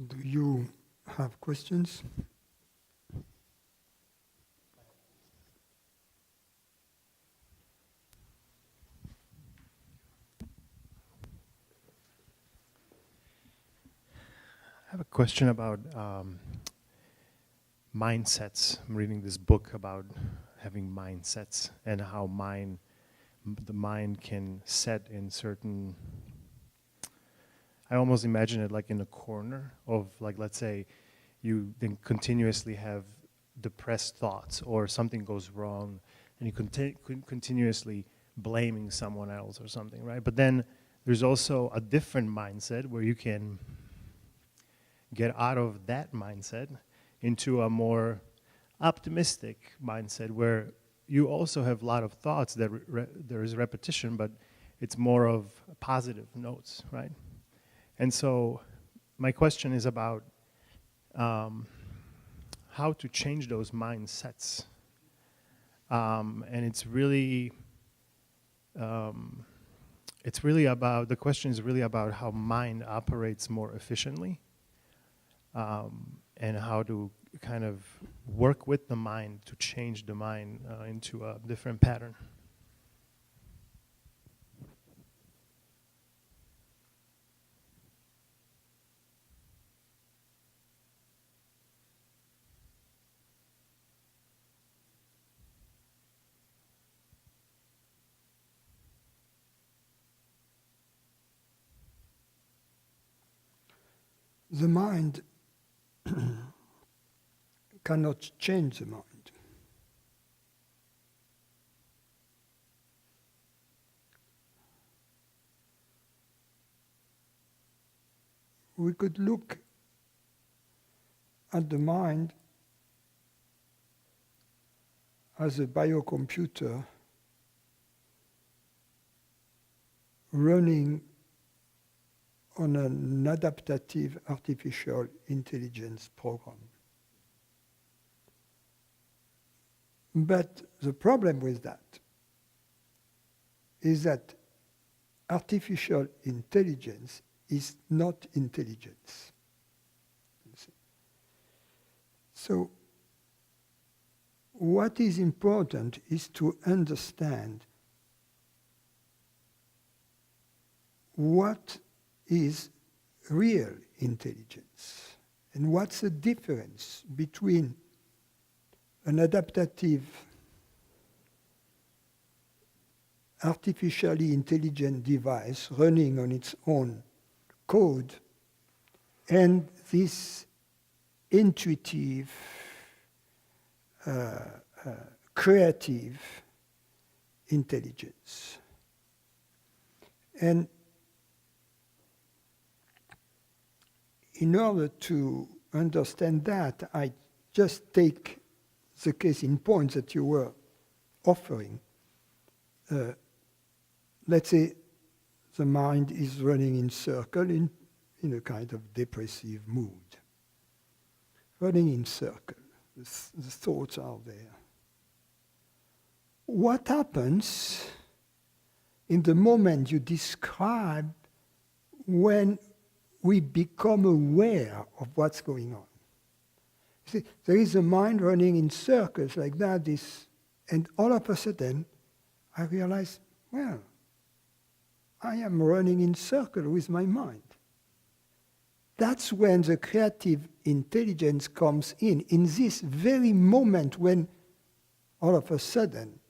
Do you have questions? I have a question about mindsets. I'm reading this book about having mindsets and how the mind can set in certain. I almost imagine it like in a corner of, like, let's say you then continuously have depressed thoughts or something goes wrong and you continuously blaming someone else or something, right? But then there's also a different mindset where you can get out of that mindset into a more optimistic mindset where you also have a lot of thoughts that there is repetition, but it's more of positive notes, right? And so my question is about how to change those mindsets. And it's really about, the question is really about how mind operates more efficiently, and how to kind of work with the mind to change the mind into a different pattern. The mind cannot change the mind. We could look at the mind as a biocomputer running on an adaptive artificial intelligence program. But the problem with that is that artificial intelligence is not intelligence. So what is important is to understand what is real intelligence and what's the difference between an adaptive artificially intelligent device running on its own code and this intuitive, creative intelligence. And in order to understand that, I just take the case in point that you were offering. Let's say the mind is running in circle in a kind of depressive mood. Running in circle, the thoughts are there. What happens in the moment you describe when we become aware of what's going on? See, there is a mind running in circles like that, and all of a sudden, I realize, well, I am running in circles with my mind. That's when the creative intelligence comes in this very moment when all of a sudden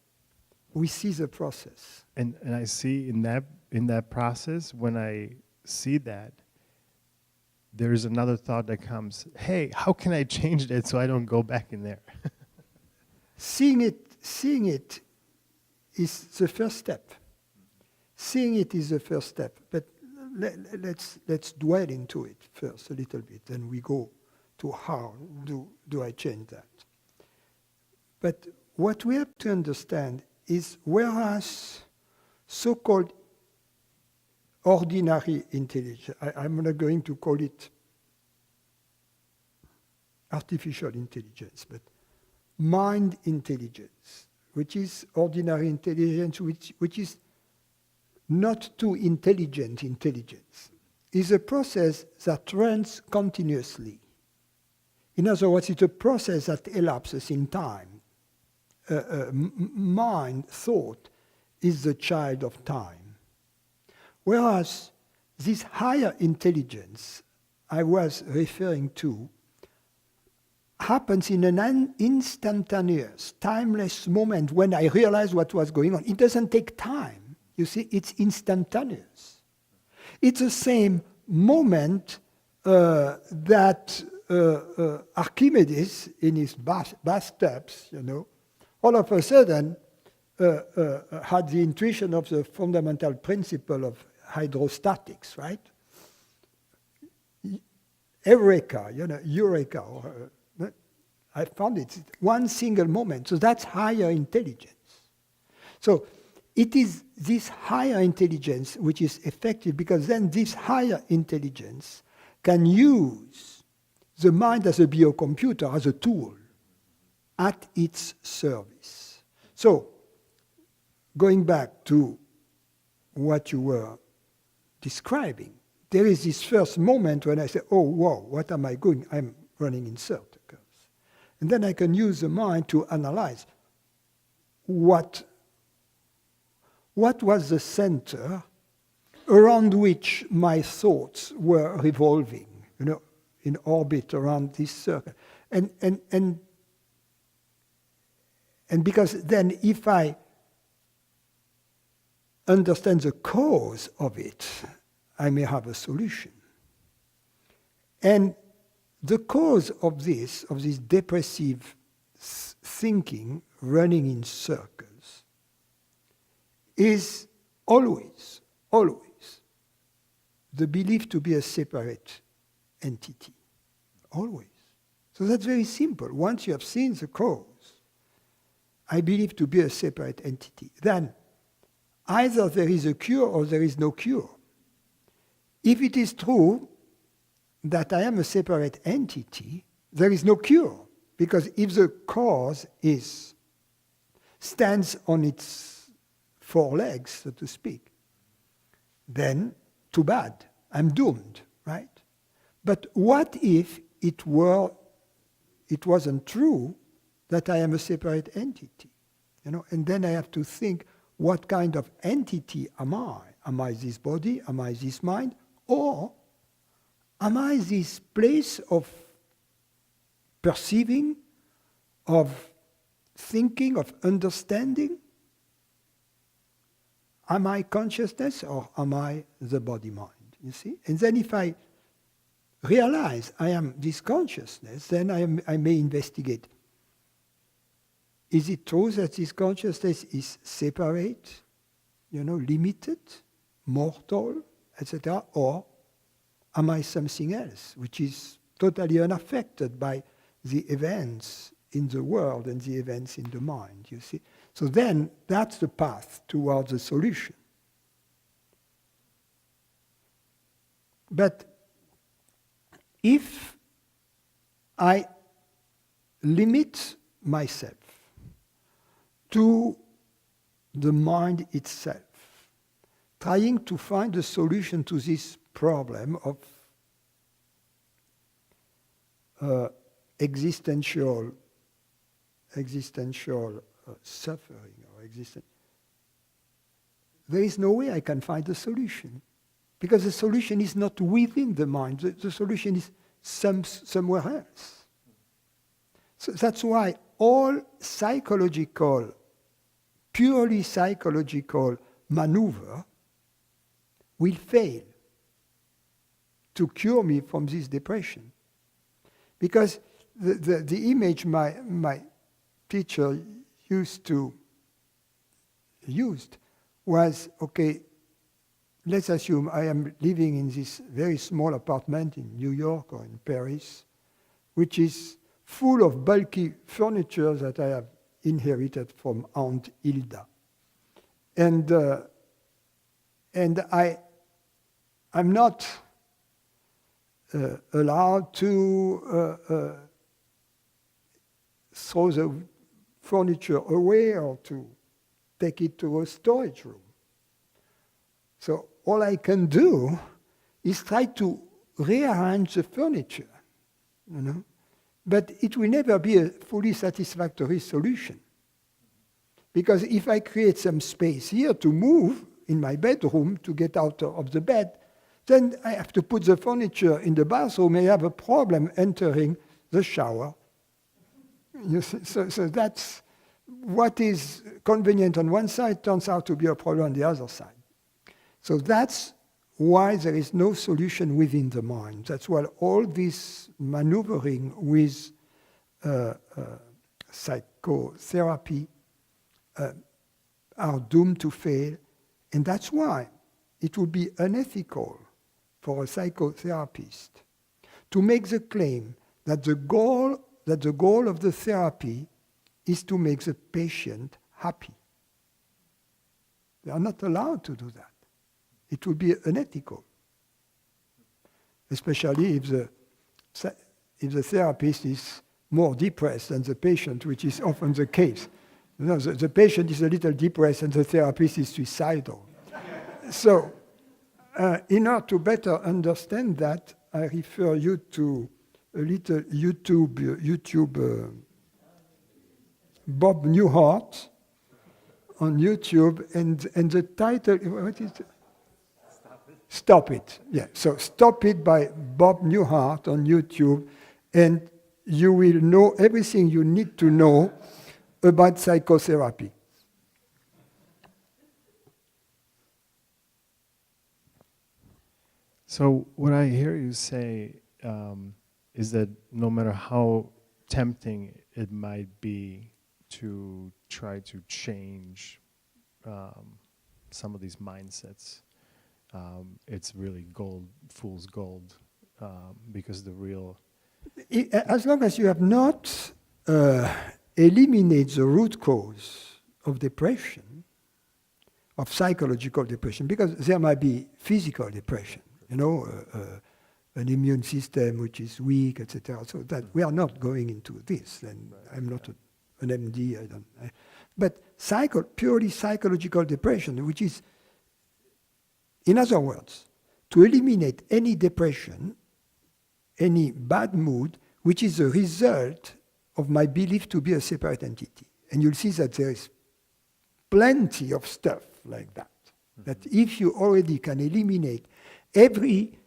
we see the process. And I see in that process, when I see that, there is another thought that comes, hey, how can I change that so I don't go back in there? Seeing it is the first step. Seeing it is the first step, but let's dwell into it first a little bit, then we go to how do I change that. But what we have to understand is, whereas so-called ordinary intelligence, I'm not going to call it artificial intelligence, but mind intelligence, which is ordinary intelligence, which is not too intelligent intelligence. is a process that runs continuously. In other words, it's a process that elapses in time. Mind, thought, is the child of time. Whereas this higher intelligence I was referring to happens in an instantaneous, timeless moment when I realize what was going on. It doesn't take time. You see, it's instantaneous. It's the same moment that Archimedes, in his bathtubs, all of a sudden had the intuition of the fundamental principle of hydrostatics, right? Eureka, eureka. I found it one single moment. So that's higher intelligence. So it is this higher intelligence which is effective, because then this higher intelligence can use the mind as a biocomputer, as a tool at its service. So, going back to what you were describing, there is this first moment when I say, oh, wow, what am I doing? I'm running in circles. And then I can use the mind to analyze what was the center around which my thoughts were revolving, in orbit around this circle. And because then if I understand the cause of it, I may have a solution. And the cause of this depressive thinking running in circles is always the belief to be a separate entity. Always. So that's very simple. Once you have seen the cause, I believe to be a separate entity. Then either there is a cure or there is no cure. If it is true that I am a separate entity, there is no cure. Because if the cause stands on its four legs, so to speak, then too bad, I'm doomed, right? But what if it wasn't true that I am a separate entity? And then I have to think, what kind of entity am I? Am I this body? Am I this mind? Or am I this place of perceiving, of thinking, of understanding? Am I consciousness or am I the body-mind? You see? And then if I realize I am this consciousness, then I may investigate. Is it true that this consciousness is separate, limited, mortal, etc.? Or am I something else, which is totally unaffected by the events in the world and the events in the mind, you see? So then, that's the path towards the solution. But if I limit myself to the mind itself, trying to find a solution to this problem of existential suffering or existence, there is no way I can find a solution, because the solution is not within the mind. The solution is somewhere else. So that's why all purely psychological maneuver will fail to cure me from this depression. Because the image my teacher used was, okay, let's assume I am living in this very small apartment in New York or in Paris, which is full of bulky furniture that I have inherited from Aunt Hilda. And I'm not allowed to throw the furniture away or to take it to a storage room. So all I can do is try to rearrange the furniture, But it will never be a fully satisfactory solution. Because if I create some space here to move in my bedroom to get out of the bed, then I have to put the furniture in the bathroom. I have a problem entering the shower. So that's what is convenient on one side turns out to be a problem on the other side. So that's why there is no solution within the mind. That's why all this maneuvering with psychotherapy are doomed to fail. And that's why it would be unethical for a psychotherapist to make the claim that the goal of the therapy is to make the patient happy. They are not allowed to do that. It would be unethical, especially if the therapist is more depressed than the patient, which is often the case. The patient is a little depressed and the therapist is suicidal. So, in order to better understand that, I refer you to a little YouTube Bob Newhart on YouTube, and the title, what is it? Stop It. Yeah, so Stop It by Bob Newhart on YouTube, and you will know everything you need to know about psychotherapy. So what I hear you say is that no matter how tempting it might be to try to change some of these mindsets, it's really fool's gold, because the real... As long as you have not eliminated the root cause of depression, of psychological depression, because there might be physical depression, an immune system which is weak, etc. So that we are not going into this. And I'm not an MD. But purely psychological depression, which is, in other words, to eliminate any depression, any bad mood, which is a result of my belief to be a separate entity. And you'll see that there is plenty of stuff like that. That if you already can eliminate every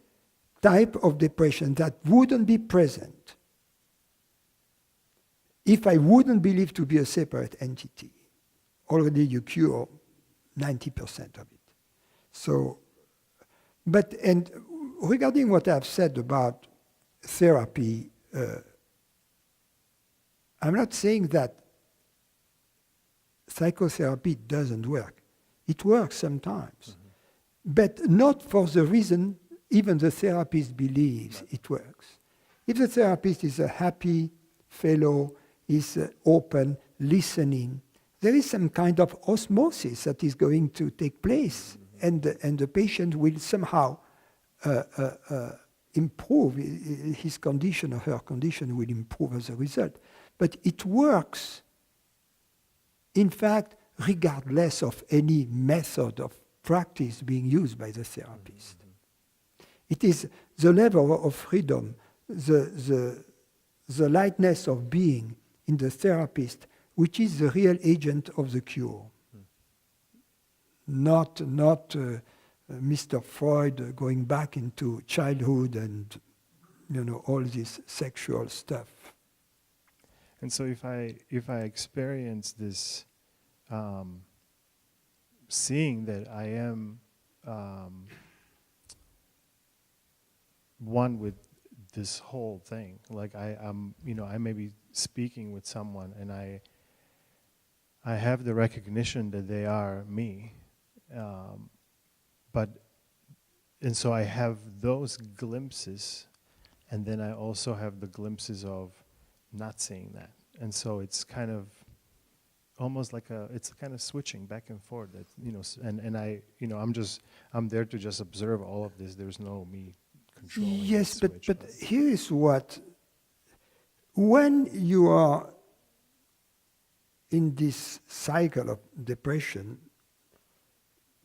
type of depression that wouldn't be present if I wouldn't believe to be a separate entity, already you cure 90% of it. So, and regarding what I've said about therapy, I'm not saying that psychotherapy doesn't work. It works sometimes, but not for the reason even the therapist believes it works. If the therapist is a happy fellow, is open, listening, there is some kind of osmosis that is going to take place, and the patient will somehow improve. His condition or her condition will improve as a result. But it works, in fact, regardless of any method of practice being used by the therapist. It is the level of freedom, the lightness of being in the therapist, which is the real agent of the cure. Not Mr. Freud going back into childhood and all this sexual stuff. And so if I experience this, seeing that I am one with this whole thing, like I'm, I may be speaking with someone and I have the recognition that they are me, and so I have those glimpses, and then I also have the glimpses of not seeing that, and so it's kind of almost like it's kind of switching back and forth. That and I, I'm there to just observe all of this. There's no me controlling. Yes, but here is what, when you are in this cycle of depression,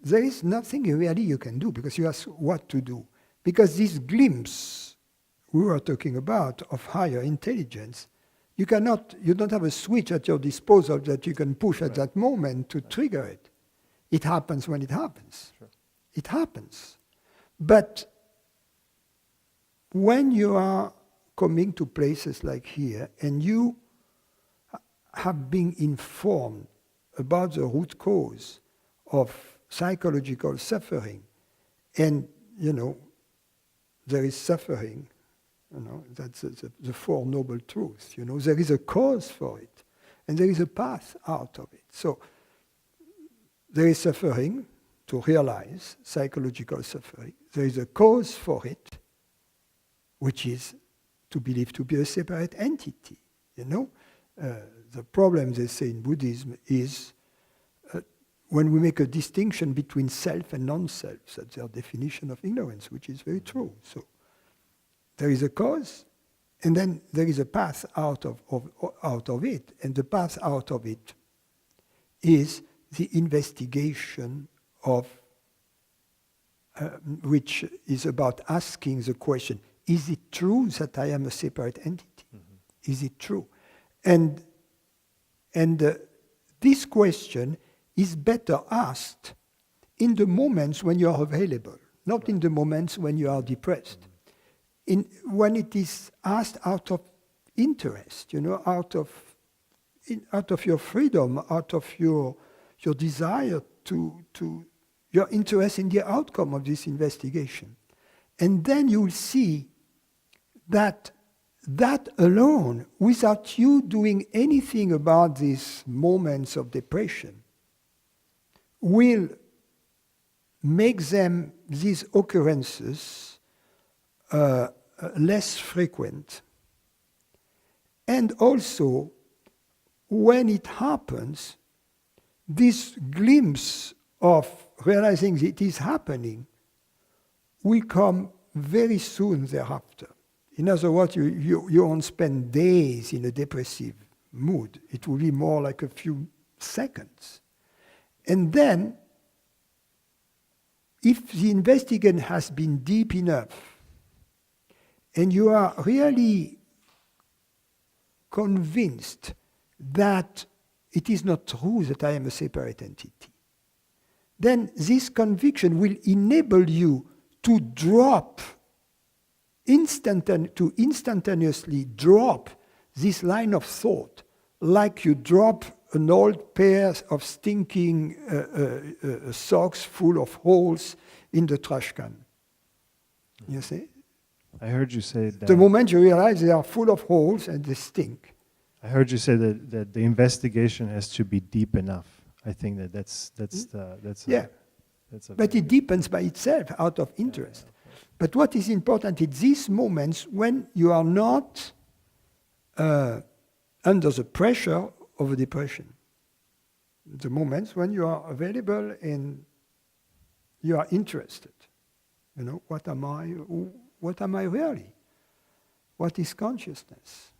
there is nothing really you can do because you ask what to do. Because this glimpse we were talking about of higher intelligence, you don't have a switch at your disposal that you can push at that moment to trigger it. It happens when it happens. Sure. It happens. But when you are coming to places like here and you have been informed about the root cause of psychological suffering, and there is suffering, that's the Four Noble Truths, there is a cause for it, and there is a path out of it. So there is suffering to realize, psychological suffering. There is a cause for it, which is to believe to be a separate entity. The problem, they say in Buddhism, is when we make a distinction between self and non-self. That's their definition of ignorance, which is very true. So there is a cause, and then there is a path out of it. And the path out of it is the investigation of, which is about asking the question, is it true that I am a separate entity? Mm-hmm. Is it true? And this question is better asked in the moments when you are available, not in the moments when you are depressed. When it is asked out of interest, out of your freedom, out of your desire to your interest in the outcome of this investigation. And then you will see that alone, without you doing anything about these moments of depression, will make these occurrences less frequent. And also, when it happens, this glimpse of realizing that it is happening will come very soon thereafter. In other words, you won't spend days in a depressive mood. It will be more like a few seconds. And then, if the investigation has been deep enough, and you are really convinced that it is not true that I am a separate entity, then this conviction will enable you to instantaneously drop this line of thought, like you drop an old pair of stinking socks full of holes in the trash can. You see? I heard you say that. The moment you realize they are full of holes and they stink. I heard you say that the investigation has to be deep enough. I think that's But it deepens by itself out of interest. But what is important is these moments when you are not under the pressure of a depression. The moments when you are available and you are interested. What am I? What am I really? What is consciousness?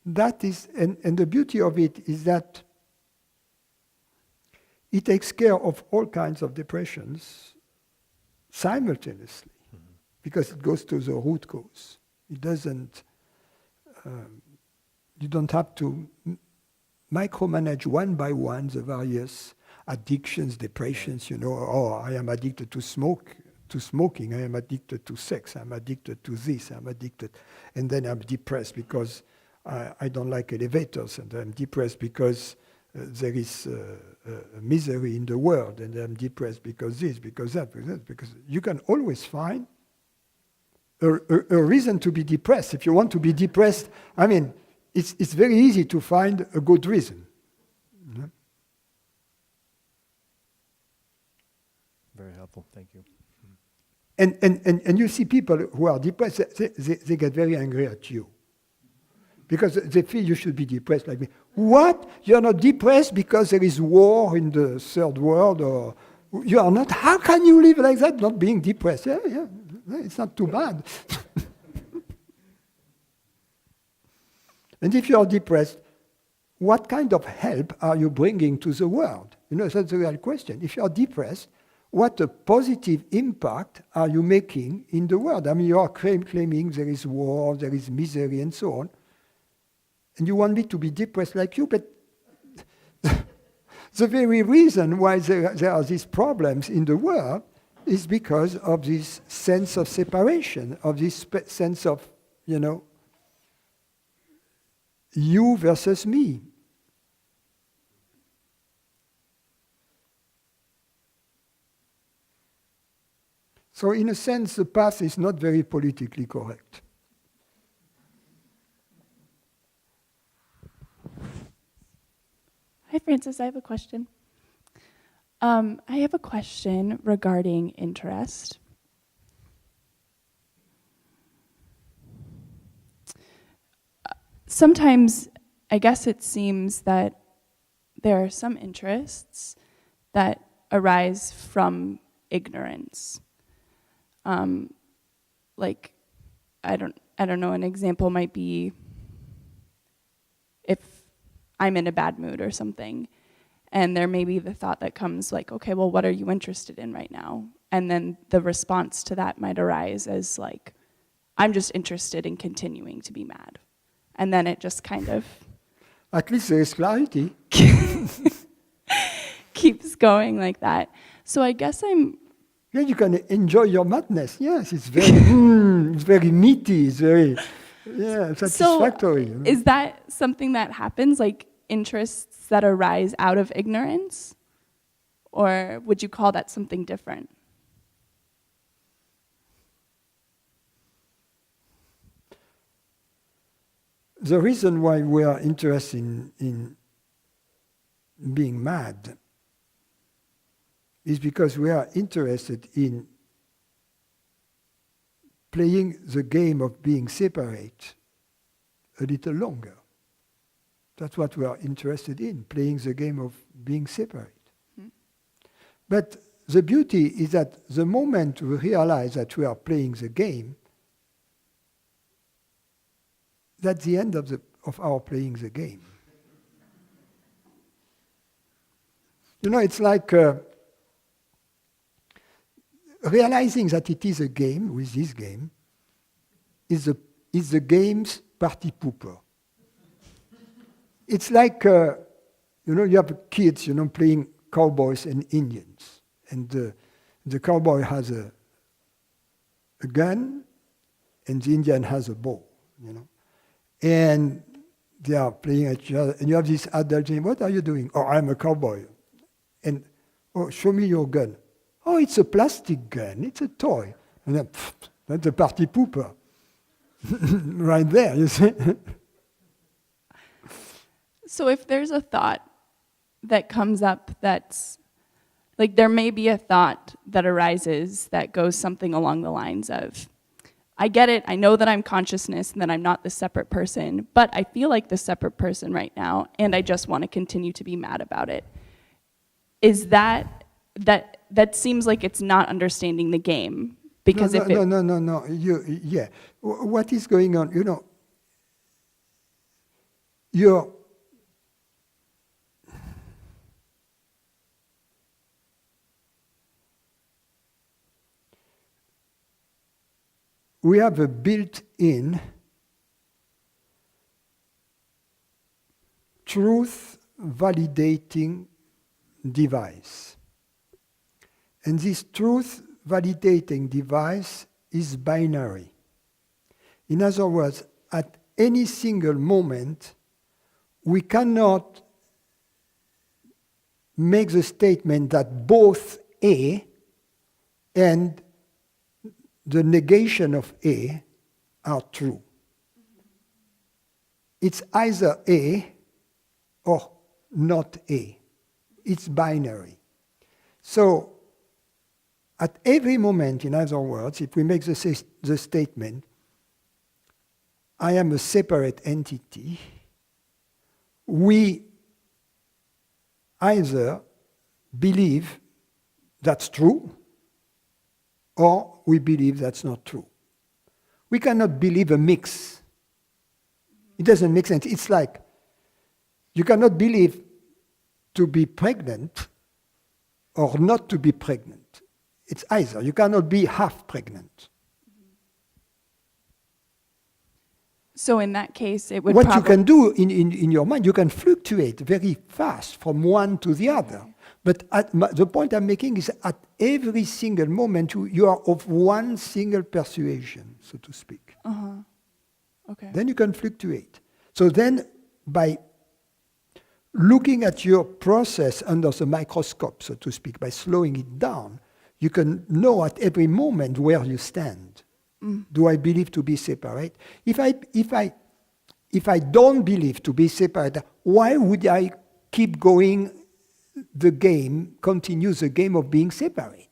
That is, and the beauty of it is that it takes care of all kinds of depressions simultaneously, because it goes to the root cause. It doesn't, you don't have to micromanage one by one the various addictions, depressions, I am addicted to smoking, I am addicted to sex, I'm addicted to this, I'm addicted, and then I'm depressed because I don't like elevators, and I'm depressed because there is misery in the world, and I'm depressed because this, because that, because you can always find a reason to be depressed. If you want to be depressed, it's very easy to find a good reason. Very helpful, thank you. And you see people who are depressed, they get very angry at you. Because they feel you should be depressed like me. What? You're not depressed because there is war in the third world, or you are not? How can you live like that, not being depressed? Yeah, it's not too bad. And if you are depressed, what kind of help are you bringing to the world? That's the real question. If you are depressed, what a positive impact are you making in the world? I mean, you are claiming there is war, there is misery, and so on. And you want me to be depressed like you, but the very reason why there are these problems in the world is because of this sense of separation, of this sense of, you versus me. So in a sense, the path is not very politically correct. Hi, Francis. I have a question. I have a question regarding interest. Sometimes, I guess it seems that there are some interests that arise from ignorance. Like, I don't know, an example might be if I'm in a bad mood or something, and there may be the thought that comes like, okay, well, what are you interested in right now? And then the response to that might arise as like, I'm just interested in continuing to be mad. And then it just kind of... At least there is clarity. keeps going like that. So I guess Yeah, you can enjoy your madness. Yes, it's very meaty, it's very satisfactory. So is that something that happens, like interests that arise out of ignorance? Or would you call that something different? The reason why we are interested in being mad is because we are interested in playing the game of being separate a little longer. That's what we are interested in, playing the game of being separate. Mm-hmm. But the beauty is that the moment we realize that we are playing the game, that's the end of our playing the game. It's like realizing that it is a game with this game is the game's party pooper. It's like, you have kids, playing cowboys and Indians. And the cowboy has a gun and the Indian has a bow, And they are playing at each other. And you have this adult saying, what are you doing? Oh, I'm a cowboy. And, oh, show me your gun. Oh, it's a plastic gun. It's a toy. And then, that's a party pooper. Right there, you see? So if there's a thought that comes up that's, like there may be a thought that arises that goes something along the lines of, I get it, I know that I'm consciousness and that I'm not the separate person, but I feel like the separate person right now, and I just want to continue to be mad about it. Is that seems like it's not understanding the game? Because No. Yeah. What is going on? We have a built-in truth validating device. And this truth validating device is binary. In other words, at any single moment, we cannot make the statement that both A and the negation of A are true. It's either A or not A. It's binary. So, at every moment, in other words, if we make the statement, I am a separate entity, we either believe that's true or we believe that's not true. We cannot believe a mix. It doesn't make sense. It's like you cannot believe to be pregnant or not to be pregnant. It's either. You cannot be half pregnant. So in that case, it would What you can do in your mind, you can fluctuate very fast from one to the other. But the point I'm making is at every single moment, you are of one single persuasion, so to speak. Okay. Then you can fluctuate. So then, by looking at your process under the microscope, so to speak, by slowing it down, you can know at every moment where you stand. Do I believe to be separate? If I don't believe to be separate, why would I keep going the game, continue the game of being separate?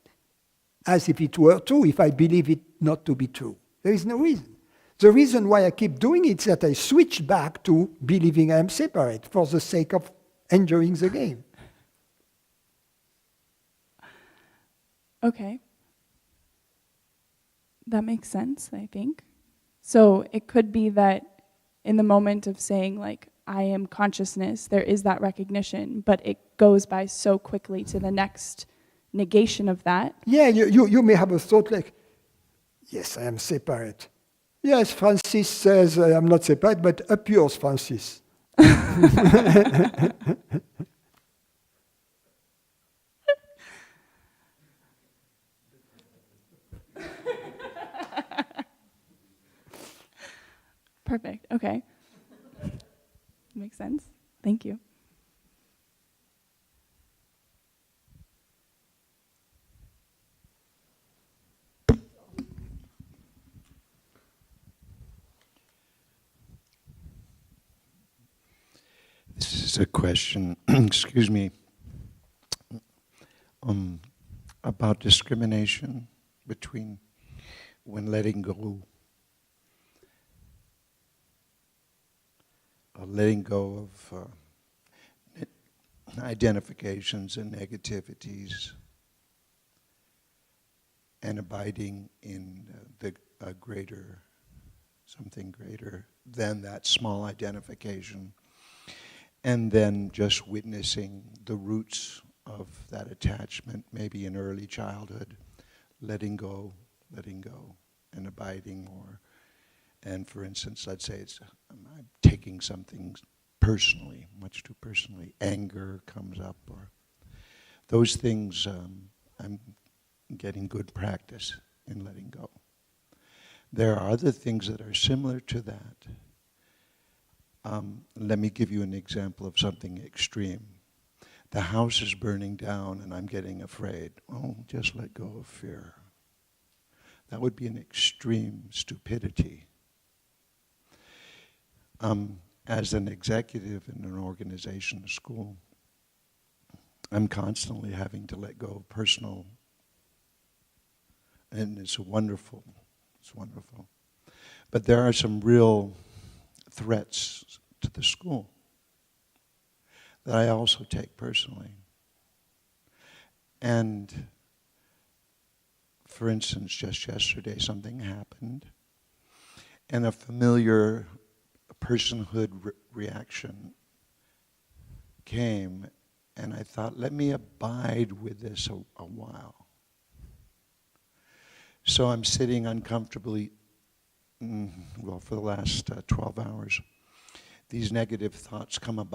As if it were true, if I believe it not to be true. There is no reason. The reason why I keep doing it is that I switch back to believing I am separate for the sake of enjoying the game. Okay. That makes sense, I think. So it could be that in the moment of saying, like, I am consciousness, there is that recognition, but it goes by so quickly to the next negation of that. Yeah, you may have a thought like, yes, I am separate. Yes, Francis says I am not separate, but up yours, Francis. Perfect. Okay. Makes sense. Thank you. This is a question, excuse me, about discrimination between when letting go of identifications and negativities and abiding in something greater than that small identification, and then just witnessing the roots of that attachment, maybe in early childhood, letting go, and abiding more. And for instance, let's say I'm taking something personally, much too personally. Anger comes up, or those things. I'm getting good practice in letting go. There are other things that are similar to that. Let me give you an example of something extreme. The house is burning down and I'm getting afraid. Oh, just let go of fear. That would be an extreme stupidity. As an executive in an organization, a school, I'm constantly having to let go of personal, and it's wonderful. But there are some real threats to the school that I also take personally. And for instance, just yesterday something happened, and a familiar personhood reaction came, and I thought, let me abide with this a while. So I'm sitting uncomfortably, for the last 12 hours. These negative thoughts come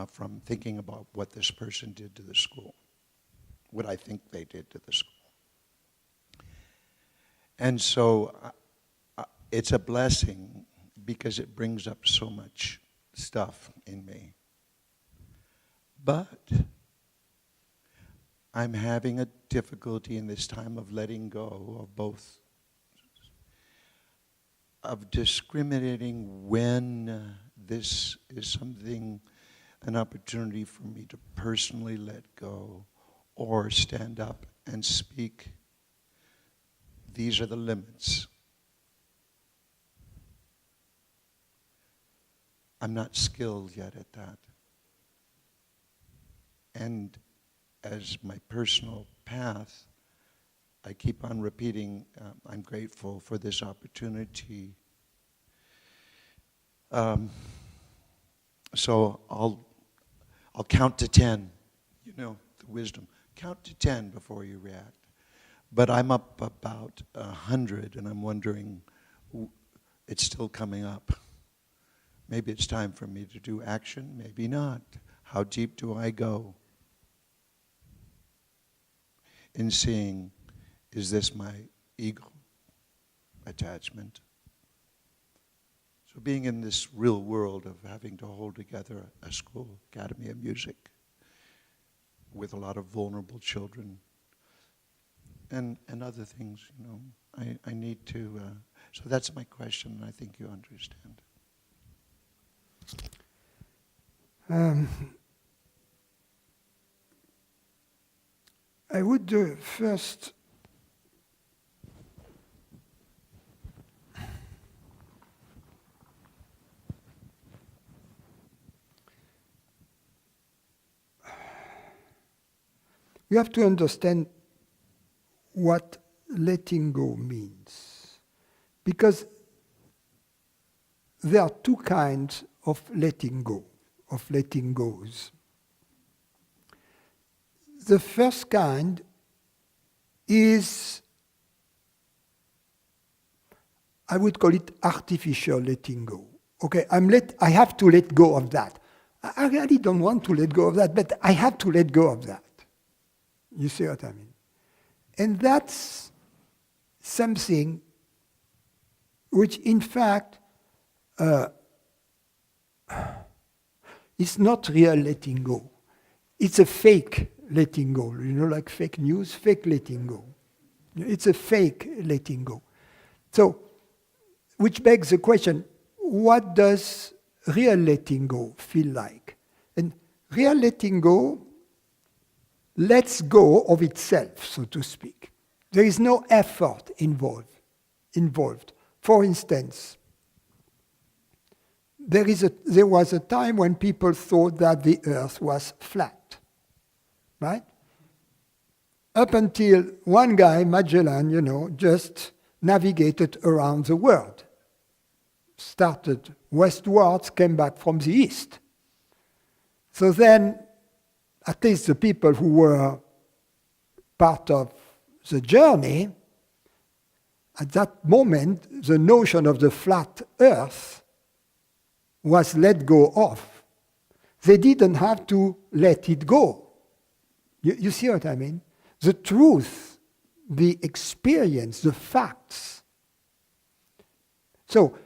from thinking about what this person did to the school, what I think they did to the school. And so it's a blessing because it brings up so much stuff in me. But I'm having a difficulty in this time of letting go of both, of discriminating when this is something, an opportunity for me to personally let go or stand up and speak. These are the limits. I'm not skilled yet at that. And as my personal path, I keep on repeating, I'm grateful for this opportunity. So I'll count to 10, the wisdom. count to 10 before you react. But I'm up about 100, and I'm wondering, it's still coming up. Maybe it's time for me to do action, maybe not. How deep do I go in seeing, is this my ego attachment? So being in this real world of having to hold together a school, Academy of Music, with a lot of vulnerable children, and other things, you know, I need to, so that's my question, and I think you understand. I would first you have to understand what letting go means. Because there are two kinds of letting go, of letting goes. The first kind is, I would call it artificial letting go. Okay, I have to let go of that. I really don't want to let go of that, but I have to let go of that. You see what I mean? And that's something which, in fact, is not real letting go. It's a fake letting go. You know, like fake news, fake letting go. It's a fake letting go. So, which begs the question, what does real letting go feel like? And real letting go lets go of itself, so to speak. There is no effort involved. For instance, there was a time when people thought that the earth was flat, right? Up until one guy, Magellan, you know, just navigated around the world. Started westwards, came back from the east. So then, at least the people who were part of the journey, at that moment, the notion of the flat earth was let go of. They didn't have to let it go. You see what I mean? The truth, the experience, the facts. So,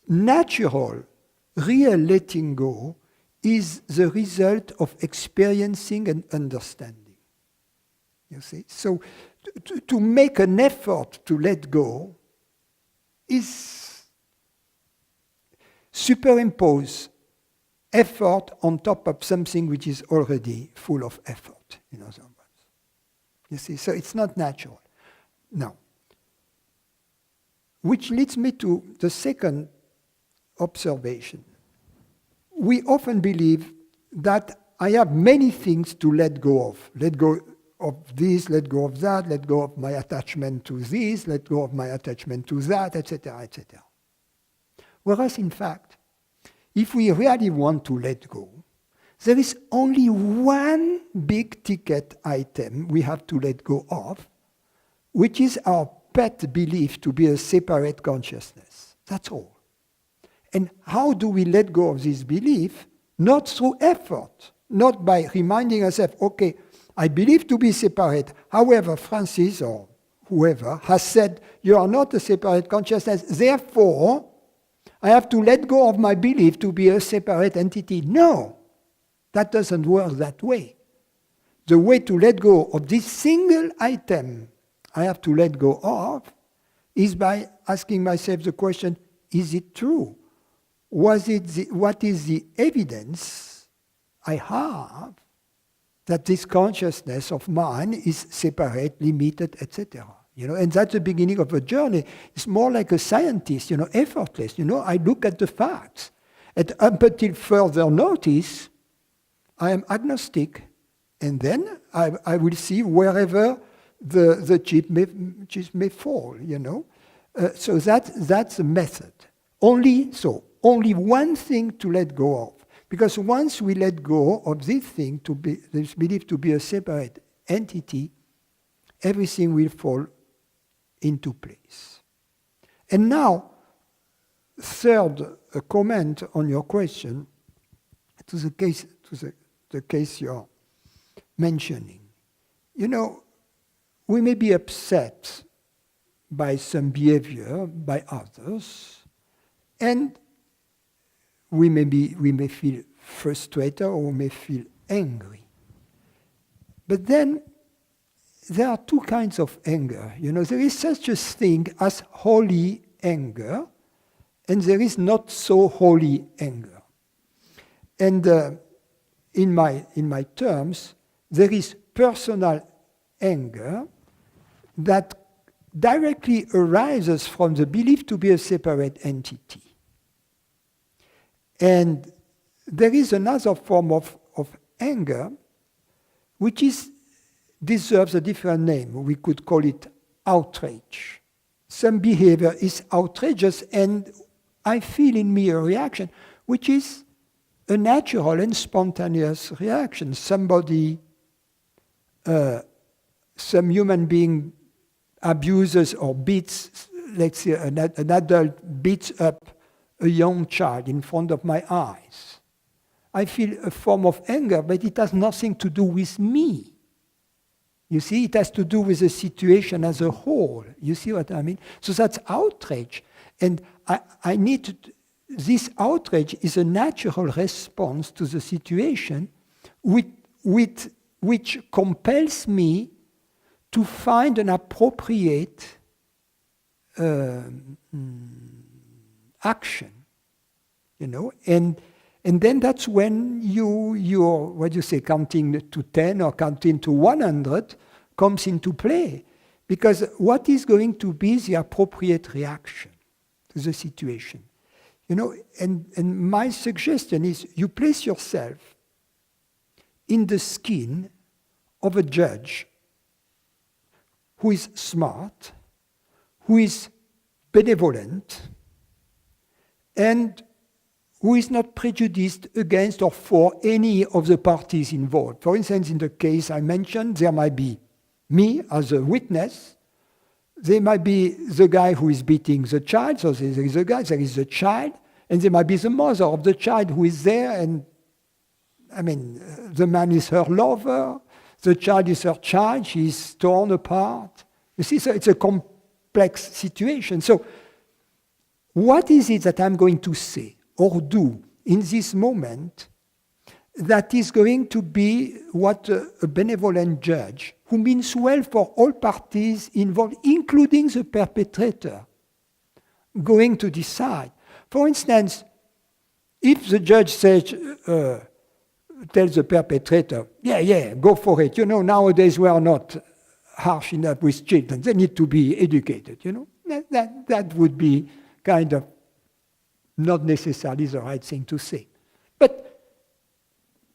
natural, real letting go is the result of experiencing and understanding. You see? So, to make an effort to let go is superimpose effort on top of something which is already full of effort, in other words. You see? So it's not natural. Now, which leads me to the second observation. We often believe that I have many things to let go of. Let go of this, let go of that, let go of my attachment to this, let go of my attachment to that, etc., etc. Whereas, in fact, if we really want to let go, there is only one big ticket item we have to let go of, which is our pet belief to be a separate consciousness. That's all. And how do we let go of this belief? Not through effort, not by reminding ourselves, okay, I believe to be separate. However, Francis or whoever has said, you are not a separate consciousness, therefore, I have to let go of my belief to be a separate entity. No, that doesn't work that way. The way to let go of this single item I have to let go of is by asking myself the question, is it true? What is the evidence I have that this consciousness of mine is separate, limited, etc.? You know, and that's the beginning of a journey. It's more like a scientist, you know, effortless. You know, I look at the facts. And up until further notice, I am agnostic. And then I will see wherever the chip may fall, you know. So that's a method. Only one thing to let go of. Because once we let go of this thing, this belief to be a separate entity, everything will fall into place. And now, third, a comment on your question to the case you're mentioning. You know, we may be upset by some behavior by others, and we may feel frustrated or we may feel angry. But then there are two kinds of anger. You know, there is such a thing as holy anger, and there is not so holy anger. And in my terms, there is personal anger that directly arises from the belief to be a separate entity. And there is another form of anger which deserves a different name. We could call it outrage. Some behavior is outrageous, and I feel in me a reaction which is a natural and spontaneous reaction. Somebody, some human being abuses or beats, let's say an adult beats up a young child in front of my eyes. I feel a form of anger, but it has nothing to do with me. You see, it has to do with the situation as a whole. You see what I mean? So that's outrage. And I need to, this outrage is a natural response to the situation which compels me to find an appropriate action, you know, and then that's when your what do you say, counting to 10 or counting to 100 comes into play, because what is going to be the appropriate reaction to the situation, you know, and my suggestion is you place yourself in the skin of a judge who is smart, who is benevolent, and who is not prejudiced against or for any of the parties involved. For instance, in the case I mentioned, there might be me as a witness, there might be the guy who is beating the child, so there is a guy, there is the child, and there might be the mother of the child who is there, and I mean, the man is her lover, the child is her child, she is torn apart. You see, so it's a complex situation. So what is it that I'm going to say or do in this moment that is going to be what a benevolent judge, who means well for all parties involved, including the perpetrator, going to decide? For instance, if the judge says, tells the perpetrator, yeah, go for it. You know, nowadays we are not harsh enough with children. They need to be educated, you know. That would be kind of not necessarily the right thing to say. But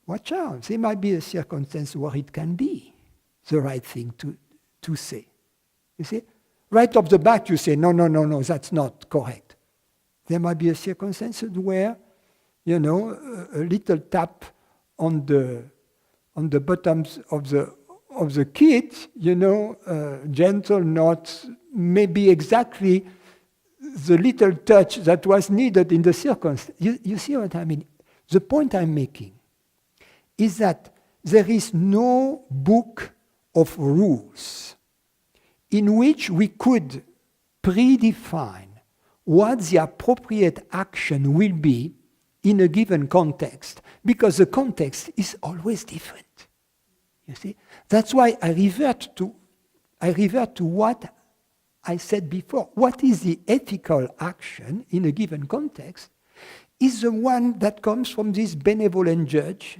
watch out. There might be a circumstance where it can be the right thing to say. You see? Right off the bat you say, no, that's not correct. There might be a circumstance where, you know, a little tap on the bottoms of the kid, you know, gentle, not maybe exactly the little touch that was needed in the circumstance. You see what I mean? The point I'm making is that there is no book of rules in which we could predefine what the appropriate action will be in a given context, because the context is always different. You see? That's why I revert to what I said before. What is the ethical action in a given context is the one that comes from this benevolent judge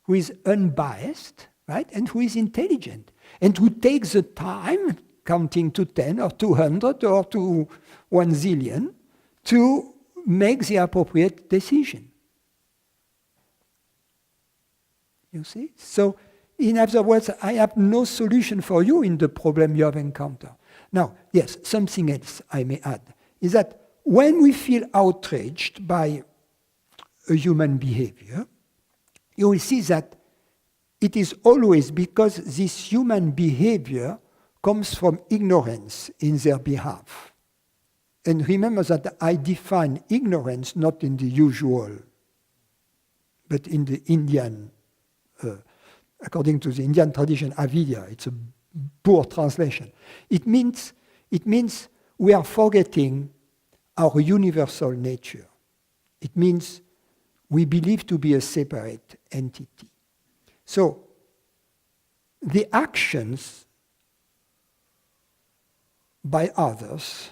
who is unbiased, right, and who is intelligent, and who takes the time, counting to 10 or 200 or to 1 zillion, to make the appropriate decision. You see? So, in other words, I have no solution for you in the problem you have encountered. Now, yes, something else I may add is that when we feel outraged by a human behavior, you will see that it is always because this human behavior comes from ignorance in their behalf. And remember that I define ignorance not in the usual, but in the Indian, according to the Indian tradition, avidya. It's a poor translation. It means we are forgetting our universal nature. It means we believe to be a separate entity. So the actions by others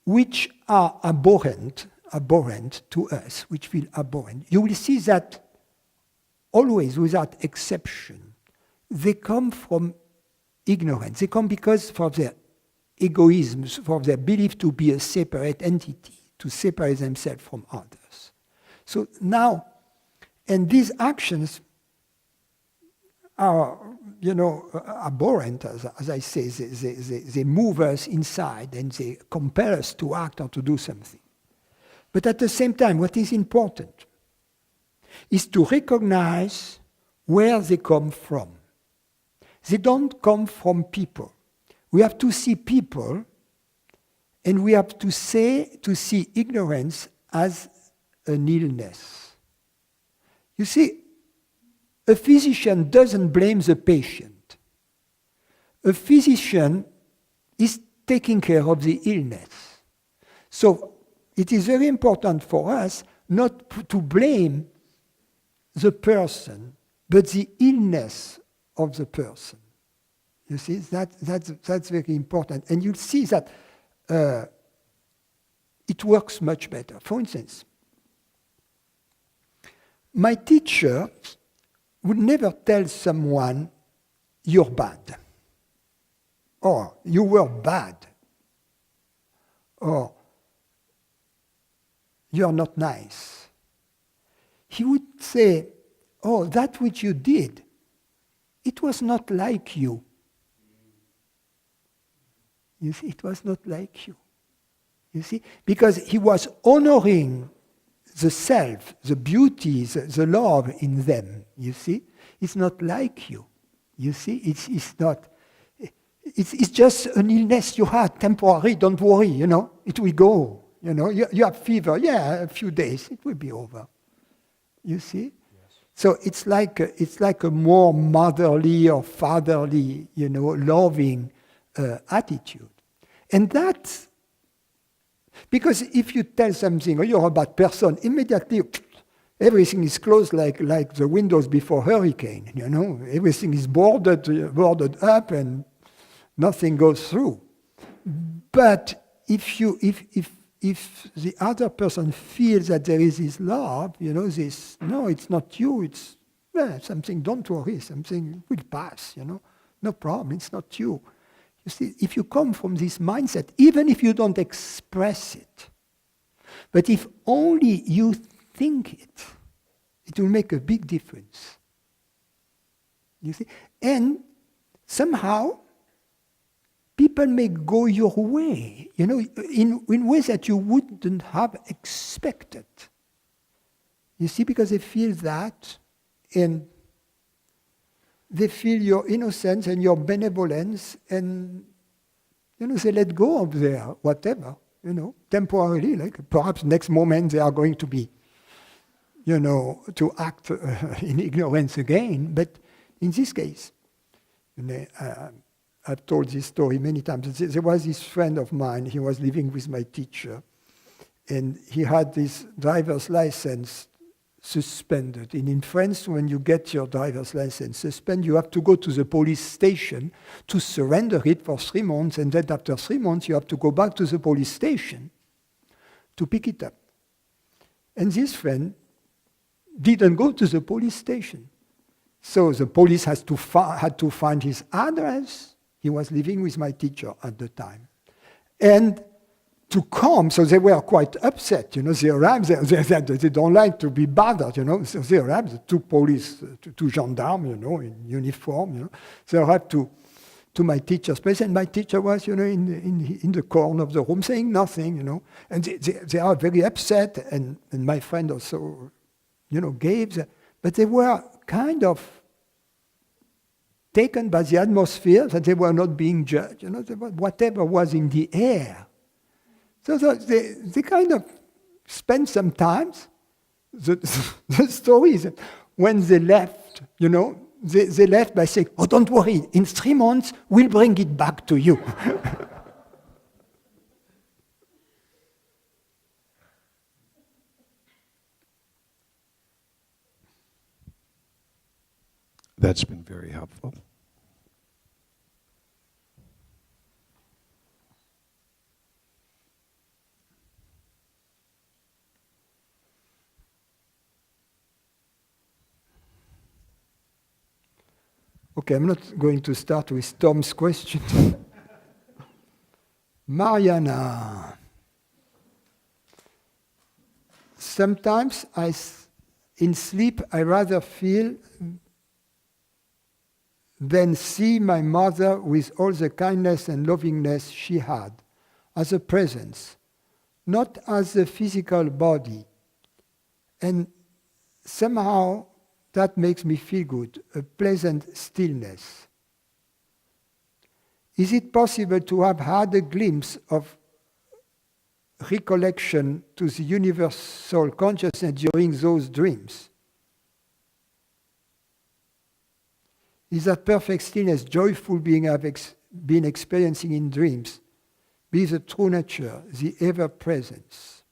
which are abhorrent to us, which feel abhorrent, you will see that always, without exception, they come from ignorance. They come because for their egoism, for their belief to be a separate entity, to separate themselves from others. So now, and these actions are, abhorrent, as I say. They move us inside and they compel us to act or to do something. But at the same time, what is important is to recognize where they come from. They don't come from people. We have to see people, and we have to see ignorance as an illness. You see, a physician doesn't blame the patient. A physician is taking care of the illness. So it is very important for us not to blame the person, but the illness of the person. You see, that's very important. And you'll see that it works much better. For instance, my teacher would never tell someone, you're bad, or you were bad, or you're not nice. He would say, oh, that which you did, it was not like you. You see, it was not like you. You see, because he was honoring the self, the beauty, the love in them, you see? It's not like you. You see? It's not. It's just an illness you had, temporary, don't worry, It will go, You have fever, a few days, it will be over. You see? Yes. So it's like a more motherly or fatherly, loving attitude. And that's because if you tell something, or you're a bad person, immediately everything is closed like the windows before hurricane, Everything is boarded up and nothing goes through. But if the other person feels that there is this love, no, it's not you, it's something, don't worry, something will pass, No problem, it's not you. You see, if you come from this mindset, even if you don't express it, but if only you think it, it will make a big difference. You see? And somehow, people may go your way, in ways that you wouldn't have expected. You see, because they feel that, and they feel your innocence and your benevolence, and, they let go of their whatever, temporarily, like perhaps next moment they are going to be, to act in ignorance again. But in this case, I've told this story many times. There was this friend of mine, he was living with my teacher, and he had this driver's license suspended. And in France, when you get your driver's license suspended, you have to go to the police station to surrender it for 3 months, and then after 3 months, you have to go back to the police station to pick it up. And this friend didn't go to the police station. So the police had to find his address. He was living with my teacher at the time. And to come, so they were quite upset, they arrived, they don't like to be bothered, so they arrived, 2 police, 2 gendarmes, in uniform, they arrived to my teacher's place, and my teacher was, in the corner of the room saying nothing, and they are very upset, and my friend also, gave, but they were kind of taken by the atmosphere, that they were not being judged. Whatever was in the air. So they kind of spent some time. The story is that when they left, they left by saying, "Oh, don't worry, in 3 months, we'll bring it back to you." That's been very helpful. Okay, I'm not going to start with Tom's question. Mariana. Sometimes in sleep, I rather feel than see my mother with all the kindness and lovingness she had, as a presence, not as a physical body. And somehow that makes me feel good, a pleasant stillness. Is it possible to have had a glimpse of recollection to the universal consciousness during those dreams? Is that perfect stillness, joyful being I've been experiencing in dreams, be the true nature, the ever-presence?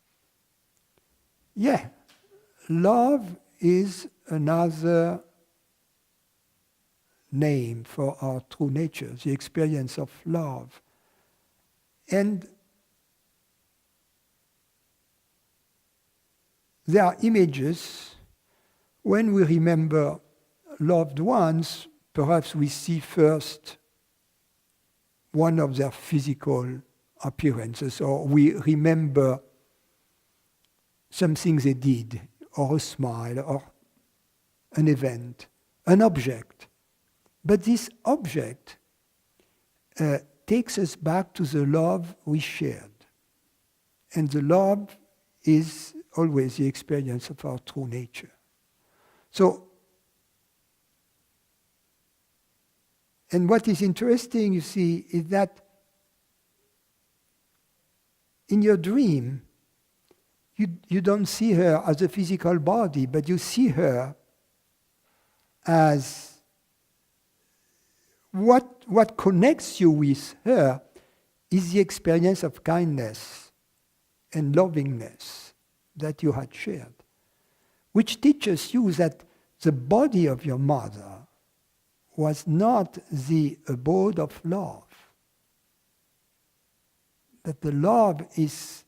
Yeah, love is another name for our true nature, the experience of love. And there are images, when we remember loved ones, perhaps we see first one of their physical appearances, or we remember something they did, or a smile, or an event, an object. But this object takes us back to the love we shared. And the love is always the experience of our true nature. So, and what is interesting, you see, is that in your dream, you don't see her as a physical body, but you see her as what connects you with her is the experience of kindness and lovingness that you had shared, which teaches you that the body of your mother was not the abode of love. That the love is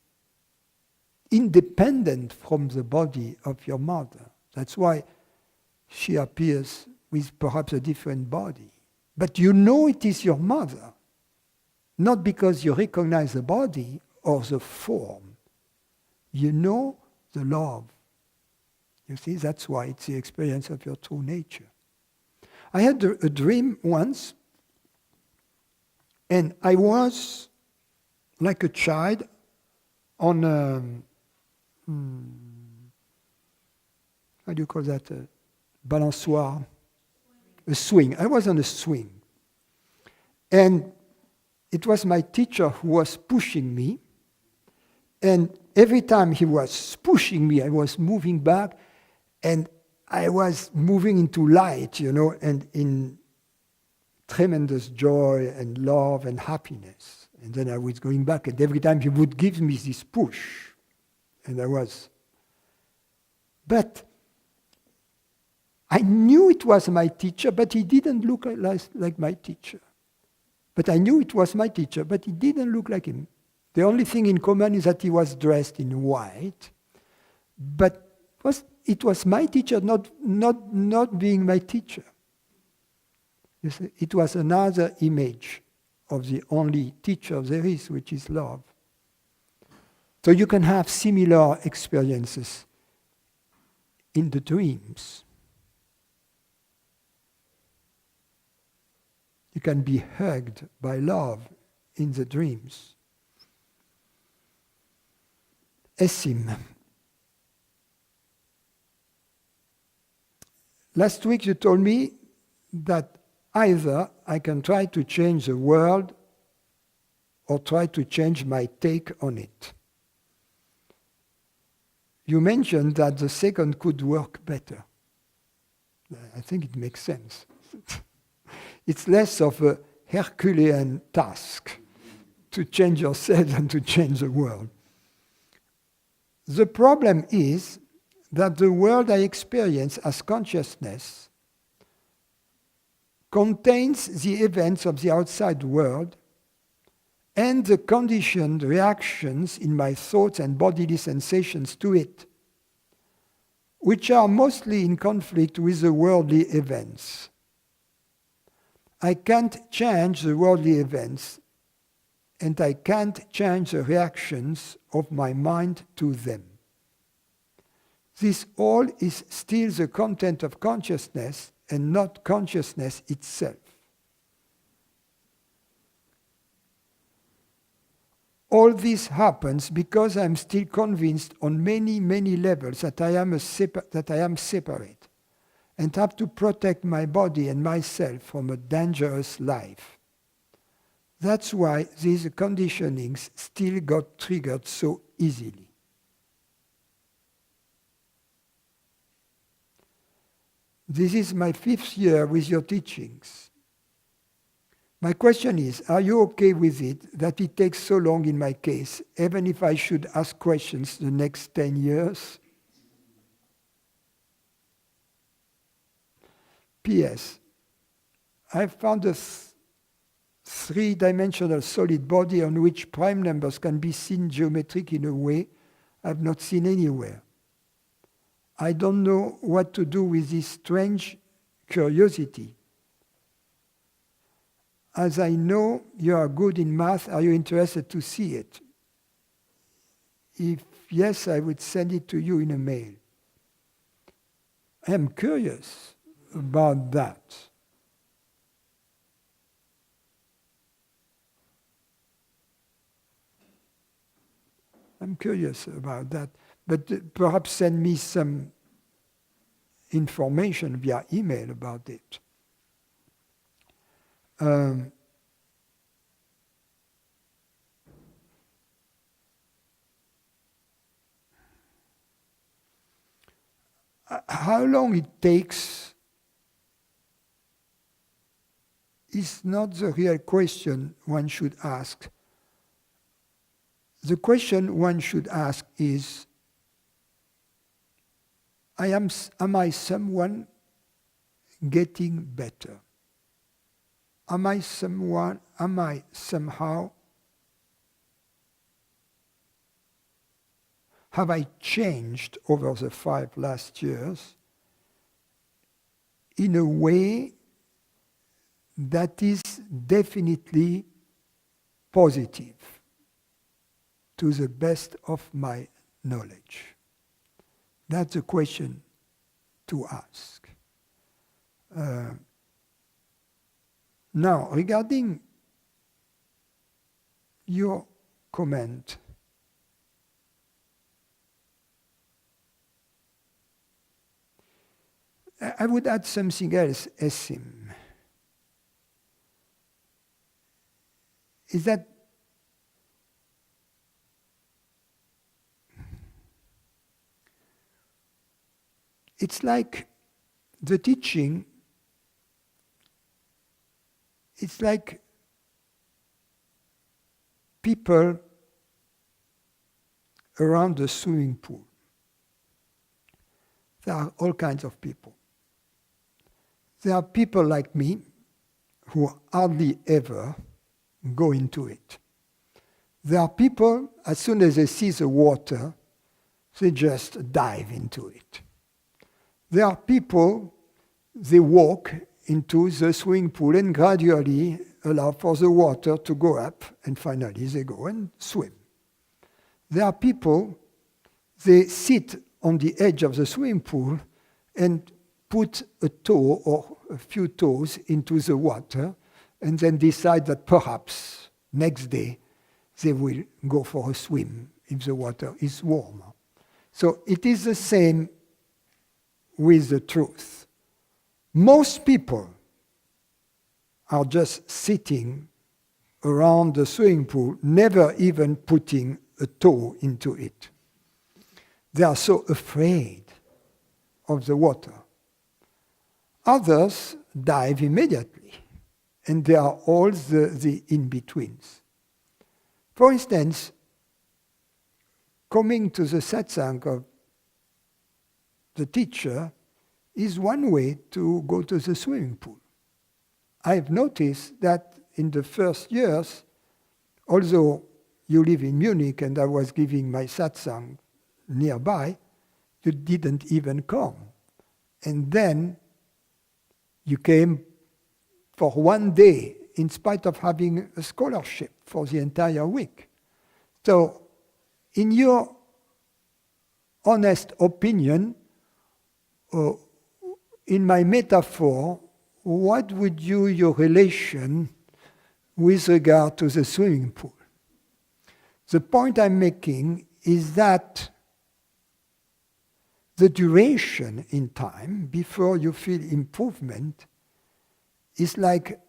independent from the body of your mother. That's why she appears with perhaps a different body. But you know it is your mother, not because you recognize the body or the form. You know the love. You see, that's why it's the experience of your true nature. I had a dream once, and I was like a child on a, how do you call that, a balançoire? A swing. I was on a swing. And it was my teacher who was pushing me, and every time he was pushing me, I was moving back, and I was moving into light, and in tremendous joy and love and happiness. And then I was going back, and every time he would give me this push, and I was. But I knew it was my teacher, but he didn't look like my teacher. But I knew it was my teacher, but he didn't look like him. The only thing in common is that he was dressed in white, but it was my teacher, not being my teacher. You see, it was another image of the only teacher there is, which is love. So you can have similar experiences in the dreams. You can be hugged by love in the dreams. Essim. Last week you told me that either I can try to change the world or try to change my take on it. You mentioned that the second could work better. I think it makes sense. It's less of a Herculean task to change yourself than to change the world. The problem is that the world I experience as consciousness contains the events of the outside world and the conditioned reactions in my thoughts and bodily sensations to it, which are mostly in conflict with the worldly events. I can't change the worldly events, and I can't change the reactions of my mind to them. This all is still the content of consciousness and not consciousness itself. All this happens because I'm still convinced on many, many levels that I am separate and have to protect my body and myself from a dangerous life. That's why these conditionings still got triggered so easily. This is my 5th year with your teachings. My question is, are you okay with it that it takes so long in my case, even if I should ask questions the next 10 years? P.S. I found a three-dimensional solid body on which prime numbers can be seen geometric in a way I've not seen anywhere. I don't know what to do with this strange curiosity. As I know you are good in math, are you interested to see it? If yes, I would send it to you in a mail. I am curious about that. I'm curious about that. But perhaps send me some information via email about it. How long it takes is not the real question one should ask. The question one should ask is, am I someone getting better? Am I somehow, have I changed over the 5 last years in a way that is definitely positive to the best of my knowledge? That's a question to ask. Now, regarding your comment, I would add something else, Essim. Is that it's like the teaching, it's like people around the swimming pool. There are all kinds of people. There are people like me who hardly ever go into it. There are people, as soon as they see the water, they just dive into it. There are people, they walk into the swimming pool and gradually allow for the water to go up, and finally they go and swim. There are people, they sit on the edge of the swimming pool and put a toe or a few toes into the water and then decide that perhaps next day they will go for a swim if the water is warmer. So it is the same with the truth. Most people are just sitting around the swimming pool, never even putting a toe into it. They are so afraid of the water. Others dive immediately, and there are all the in-betweens. For instance, coming to the satsang of the teacher is one way to go to the swimming pool. I've noticed that in the first years, although you live in Munich and I was giving my satsang nearby, you didn't even come. And then you came for one day in spite of having a scholarship for the entire week. So, in your honest opinion, in my metaphor, what would your relation with regard to the swimming pool? The point I'm making is that the duration in time before you feel improvement is like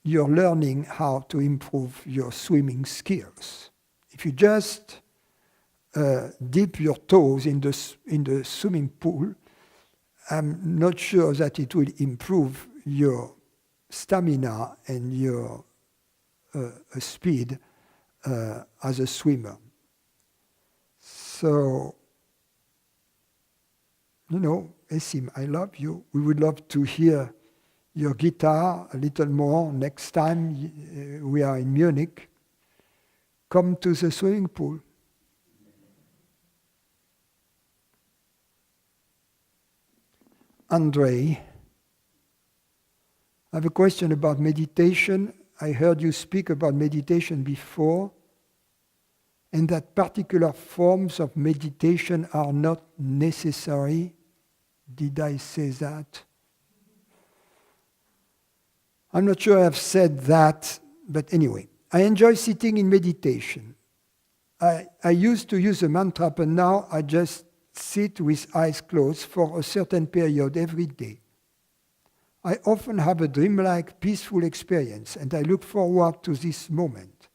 you're learning how to improve your swimming skills. If you just dip your toes in the swimming pool, I'm not sure that it will improve your stamina and your speed as a swimmer. So, Essim, I love you. We would love to hear your guitar a little more next time we are in Munich. Come to the swimming pool. Andre, I have a question about meditation. I heard you speak about meditation before, and that particular forms of meditation are not necessary. Did I say that? I'm not sure I've said that, but anyway, I enjoy sitting in meditation. I used to use a mantra, but now I just sit with eyes closed for a certain period every day. I often have a dreamlike, peaceful experience, and I look forward to this moment.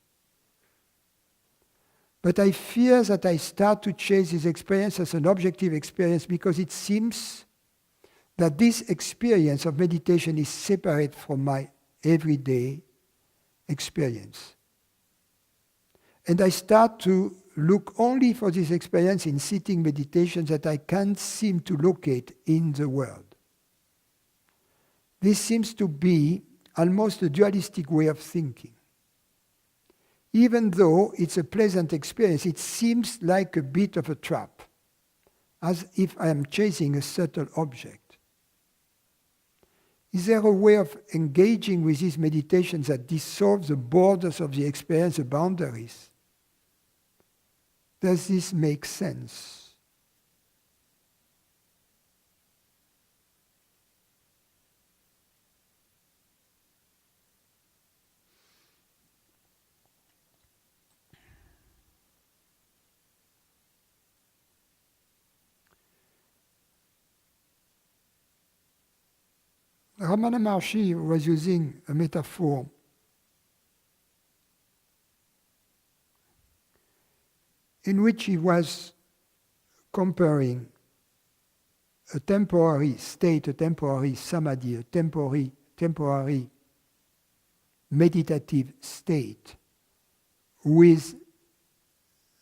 But I fear that I start to chase this experience as an objective experience because it seems that this experience of meditation is separate from my everyday experience. And I start to look only for this experience in sitting meditation that I can't seem to locate in the world. This seems to be almost a dualistic way of thinking. Even though it's a pleasant experience, it seems like a bit of a trap, as if I am chasing a subtle object. Is there a way of engaging with these meditations that dissolves the borders of the experience, the boundaries? Does this make sense? Ramana Maharshi was using a metaphor in which he was comparing a temporary state, a temporary samadhi, a temporary meditative state with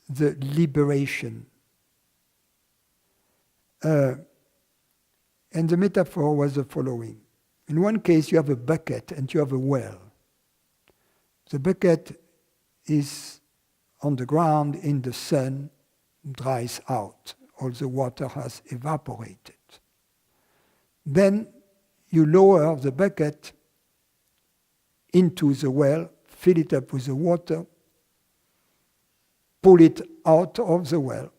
the liberation. And the metaphor was the following. In one case, you have a bucket and you have a well. The bucket is on the ground in the sun, dries out. All the water has evaporated. Then you lower the bucket into the well, fill it up with the water, pull it out of the well,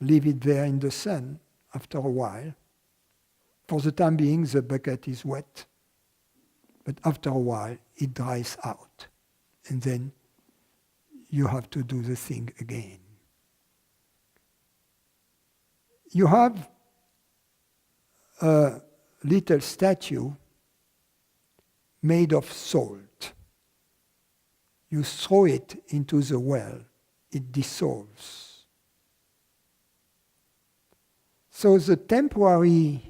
leave it there in the sun. After a while, for the time being, the bucket is wet, but after a while, it dries out. And then you have to do the thing again. You have a little statue made of salt. You throw it into the well, it dissolves. So the temporary,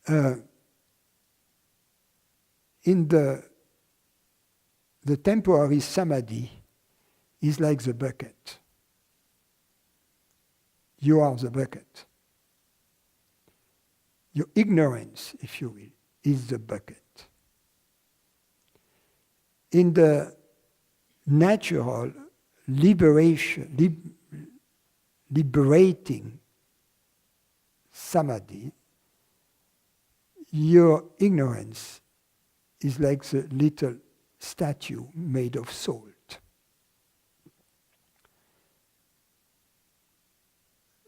in the temporary samadhi is like the bucket. You are the bucket. Your ignorance, if you will, is the bucket. In the natural liberating samadhi, your ignorance is like the little statue made of salt.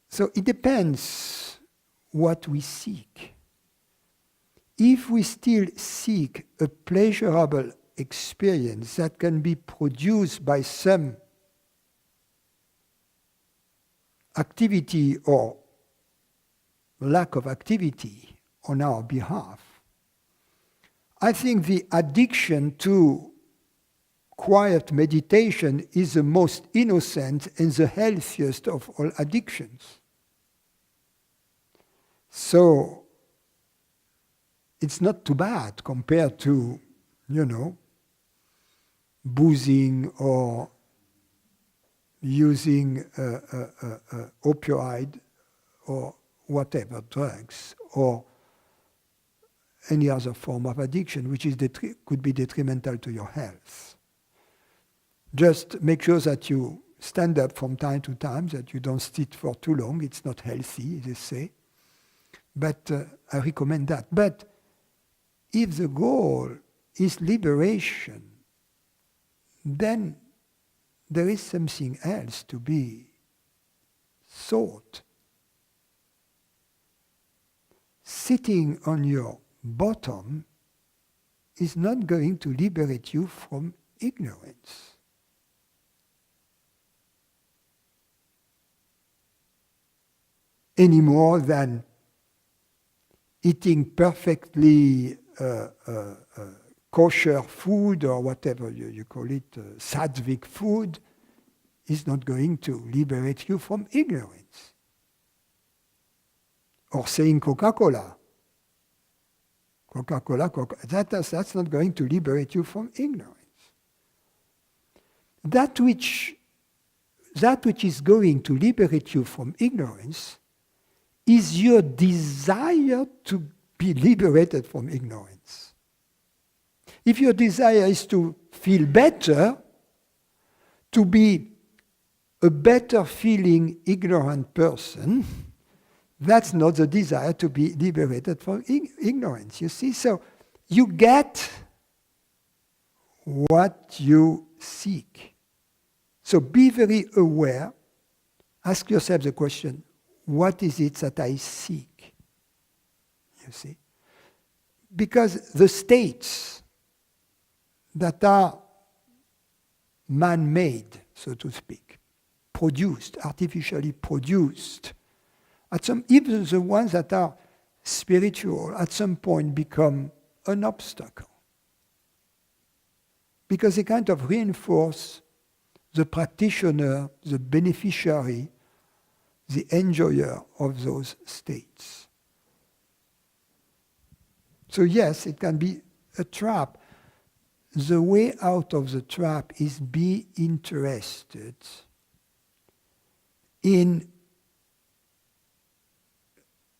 So it depends what we seek. If we still seek a pleasurable experience that can be produced by some activity or lack of activity on our behalf, I think the addiction to quiet meditation is the most innocent and the healthiest of all addictions. So it's not too bad compared to, boozing or using opioid or whatever, drugs, or any other form of addiction, which is could be detrimental to your health. Just make sure that you stand up from time to time, that you don't sit for too long. It's not healthy, they say. But I recommend that. But if the goal is liberation, then there is something else to be sought. Sitting on your bottom is not going to liberate you from ignorance. Any more than eating perfectly kosher food or whatever you call it, sattvic food, is not going to liberate you from ignorance. Or saying Coca-Cola. That's not going to liberate you from ignorance. That which is going to liberate you from ignorance is your desire to be liberated from ignorance. If your desire is to feel better, to be a better feeling ignorant person, that's not the desire to be liberated from ignorance, you see? So you get what you seek. So be very aware. Ask yourself the question, what is it that I seek? You see? Because the states that are man-made, so to speak, produced, artificially produced, even the ones that are spiritual, at some point become an obstacle. Because they kind of reinforce the practitioner, the beneficiary, the enjoyer of those states. So yes, it can be a trap. The way out of the trap is be interested in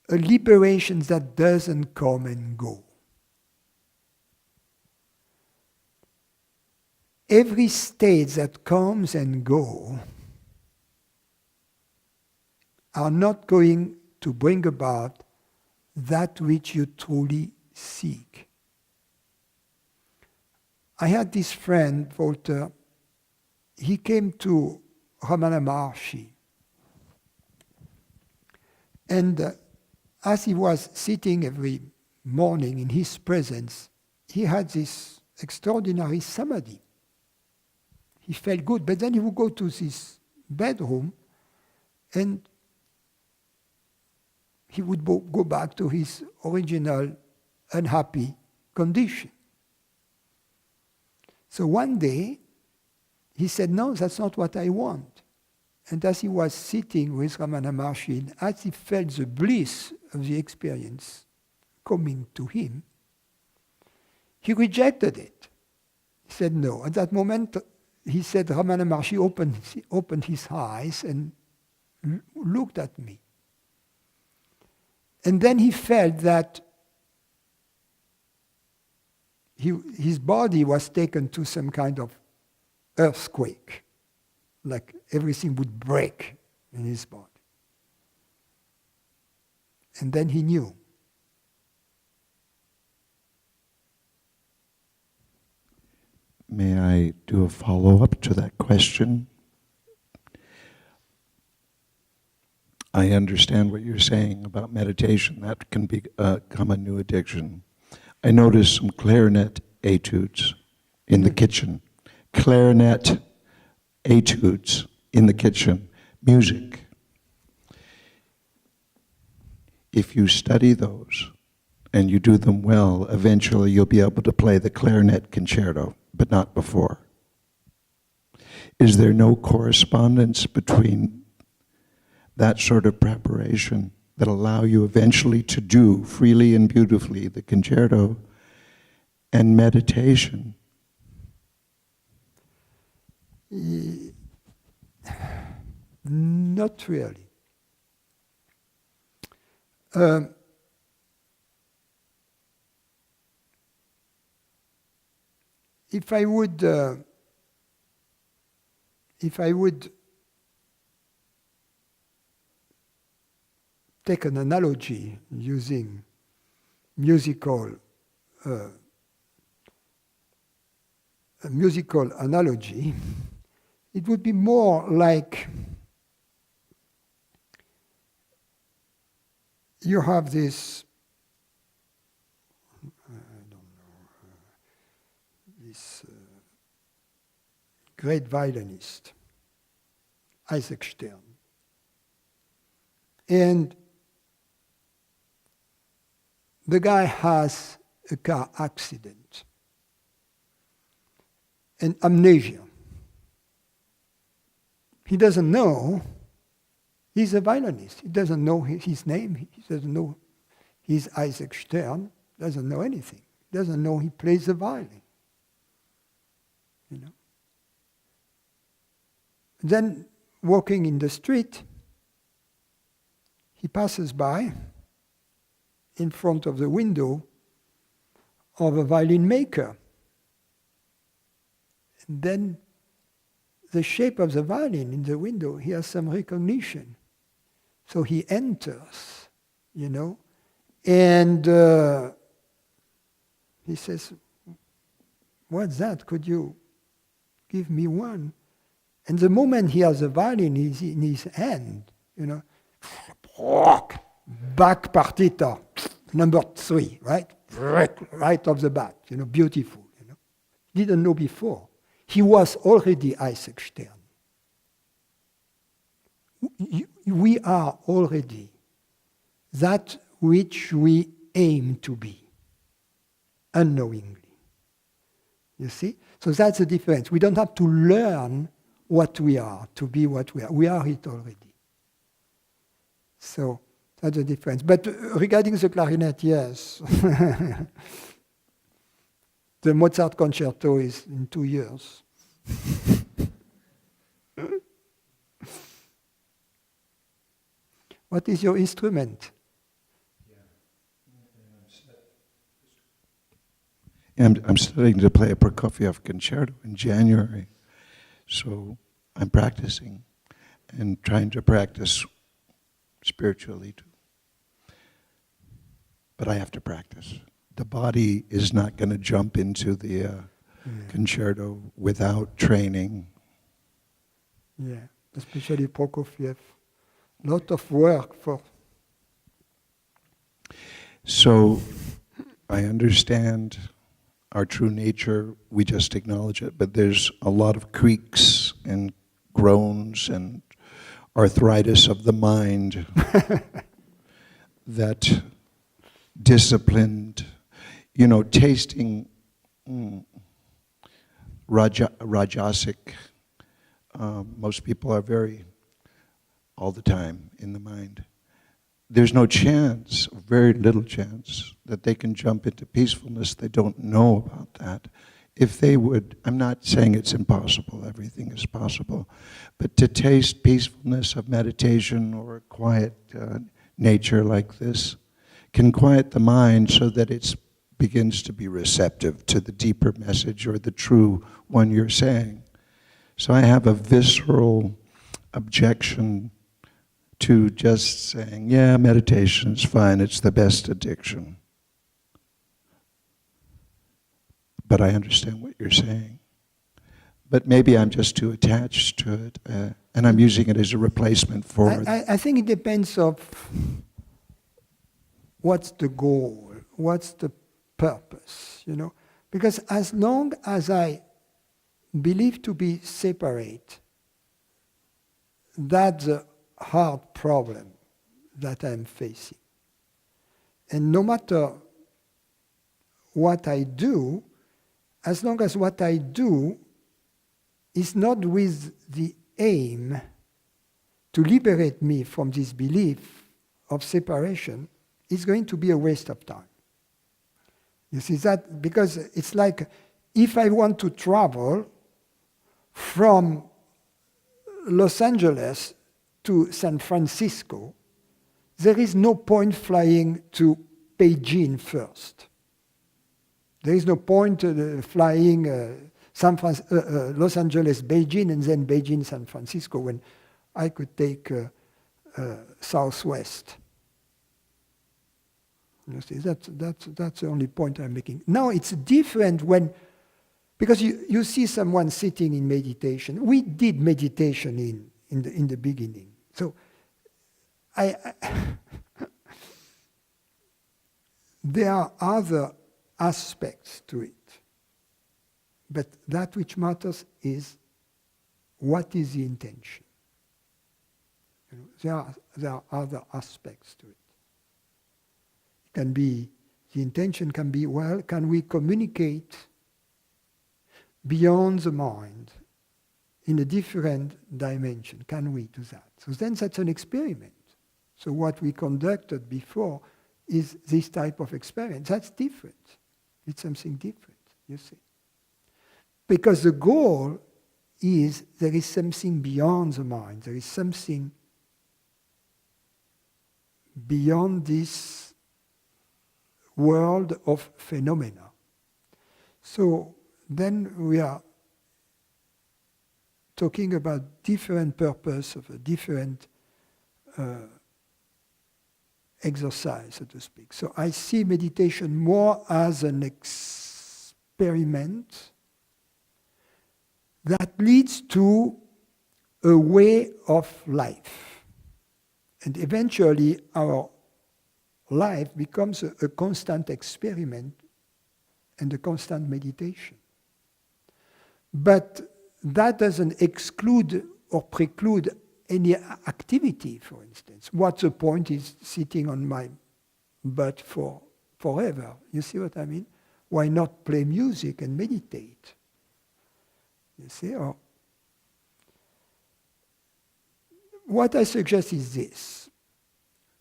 a liberation that doesn't come and go. Every state that comes and goes are not going to bring about that which you truly seek. I had this friend, Walter, he came to Ramana Maharshi, and as he was sitting every morning in his presence, he had this extraordinary samadhi. He felt good, but then he would go to his bedroom and he would go back to his original unhappy condition. So one day, he said, no, that's not what I want. And as he was sitting with Ramana Maharshi, as he felt the bliss of the experience coming to him, he rejected it. He said no. At that moment, he said, Ramana Maharshi opened his eyes and looked at me. And then he felt that his body was taken to some kind of earthquake, like everything would break in his body. And then he knew. May I do a follow-up to that question? I understand what you're saying about meditation. That can become a new addiction. I noticed some clarinet etudes in the kitchen. Clarinet etudes in the kitchen. Music. If you study those and you do them well, eventually you'll be able to play the clarinet concerto, but not before. Is there no correspondence between that sort of preparation that allow you eventually to do freely and beautifully the concerto and meditation? Not really. If I would take an analogy using a musical analogy, it would be more like you have this, great violinist, Isaac Stern. And the guy has a car accident and amnesia. He doesn't know he's a violinist. He doesn't know his name. He doesn't know he's Isaac Stern. Doesn't know anything. Doesn't know he plays the violin. You know. Then, walking in the street, he passes by in front of the window of a violin maker. And then the shape of the violin in the window, he has some recognition. So he enters, you know, and he says, what's that? Could you give me one? And the moment he has the violin in his hand, you know, Bach partita, number 3, right? Right off the bat, you know, beautiful, you know. Didn't know before. He was already Isaac Stern. We are already that which we aim to be, unknowingly. You see? So that's the difference. We don't have to learn what we are to be what we are. We are it already. So that's the difference. But regarding the clarinet, yes. The Mozart concerto is in 2 years. What is your instrument? I'm studying to play a Prokofiev concerto in January. So I'm practicing and trying to practice spiritually too. But I have to practice. The body is not going to jump into the concerto without training. Yeah, especially Prokofiev. Lot of work for. So I understand our true nature, we just acknowledge it, but there's a lot of creaks and groans and arthritis of the mind that disciplined, tasting rajasic. Most people are very, all the time, in the mind. There's no chance, very little chance, that they can jump into peacefulness. They don't know about that. If they would, I'm not saying it's impossible, everything is possible, but to taste peacefulness of meditation or a quiet nature like this can quiet the mind so that it begins to be receptive to the deeper message or the true one you're saying. So I have a visceral objection to just saying, yeah, meditation's fine, it's the best addiction. But I understand what you're saying. But maybe I'm just too attached to it, and I'm using it as a replacement for... I think it depends of what's the goal, what's the purpose, Because as long as I believe to be separate, that's a hard problem that I'm facing. And no matter what I do, as long as what I do is not with the aim to liberate me from this belief of separation, it's going to be a waste of time. You see that? Because it's like if I want to travel from Los Angeles to San Francisco, there is no point flying to Beijing first. There is no point flying Los Angeles, Beijing, and then Beijing, San Francisco, when I could take Southwest. You see, that's the only point I'm making. Now it's different when, because you see someone sitting in meditation. We did meditation in the beginning. So there are other aspects to it. But that which matters is what is the intention. There are other aspects to it. The intention can be, well, can we communicate beyond the mind in a different dimension? Can we do that? So then that's an experiment. So what we conducted before is this type of experiment. That's different. It's something different, you see. Because the goal is there is something beyond the mind. There is something beyond this world of phenomena. So then we are talking about different purpose of a different exercise, so to speak. So I see meditation more as an experiment that leads to a way of life. And eventually our life becomes a constant experiment and a constant meditation. But that doesn't exclude or preclude any activity, for instance. What's the point is sitting on my butt forever? You see what I mean? Why not play music and meditate? You see? Or what I suggest is this.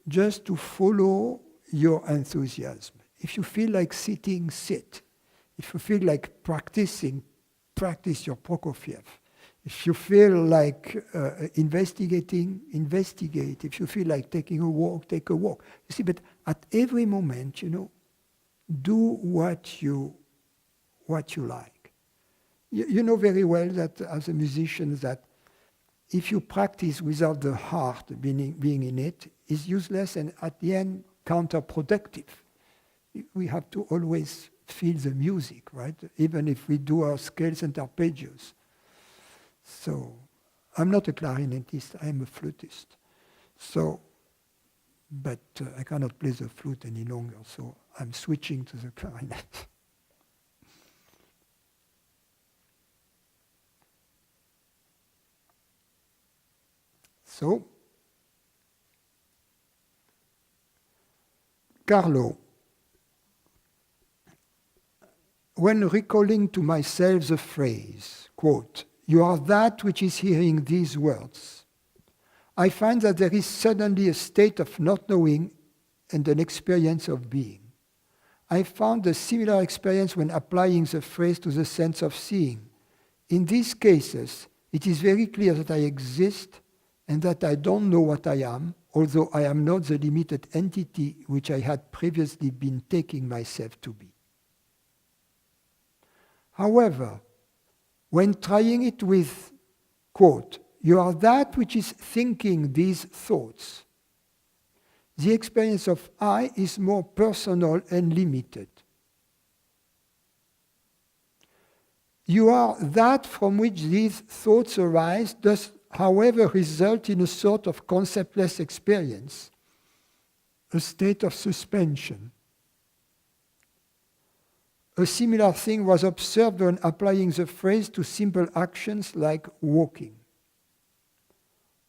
Just to follow your enthusiasm. If you feel like sitting, sit. If you feel like practicing, practice your Prokofiev. If you feel like investigating, investigate. If you feel like taking a walk, take a walk. You see, but at every moment, do what you like. You know very well that as a musician that if you practice without the heart being in it, is useless and at the end counterproductive. We have to always feel the music, right? Even if we do our scales and arpeggios. So, I'm not a clarinetist, I'm a flutist. So, but I cannot play the flute any longer, so I'm switching to the clarinet. So, Carlo, when recalling to myself the phrase, quote, "You are that which is hearing these words," I find that there is suddenly a state of not knowing and an experience of being. I found a similar experience when applying the phrase to the sense of seeing. In these cases, it is very clear that I exist and that I don't know what I am, although I am not the limited entity which I had previously been taking myself to be. However, when trying it with, quote, "You are that which is thinking these thoughts," the experience of I is more personal and limited. You are that from which these thoughts arise, does, however, result in a sort of conceptless experience, a state of suspension. A similar thing was observed when applying the phrase to simple actions like walking.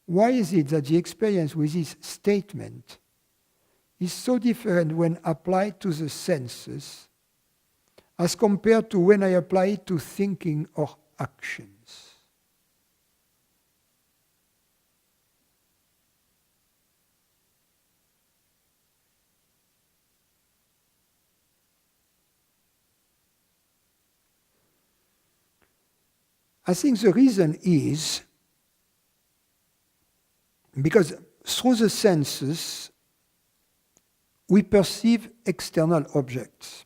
Why is it that the experience with this statement is so different when applied to the senses as compared to when I apply it to thinking or actions? I think the reason is because through the senses, we perceive external objects.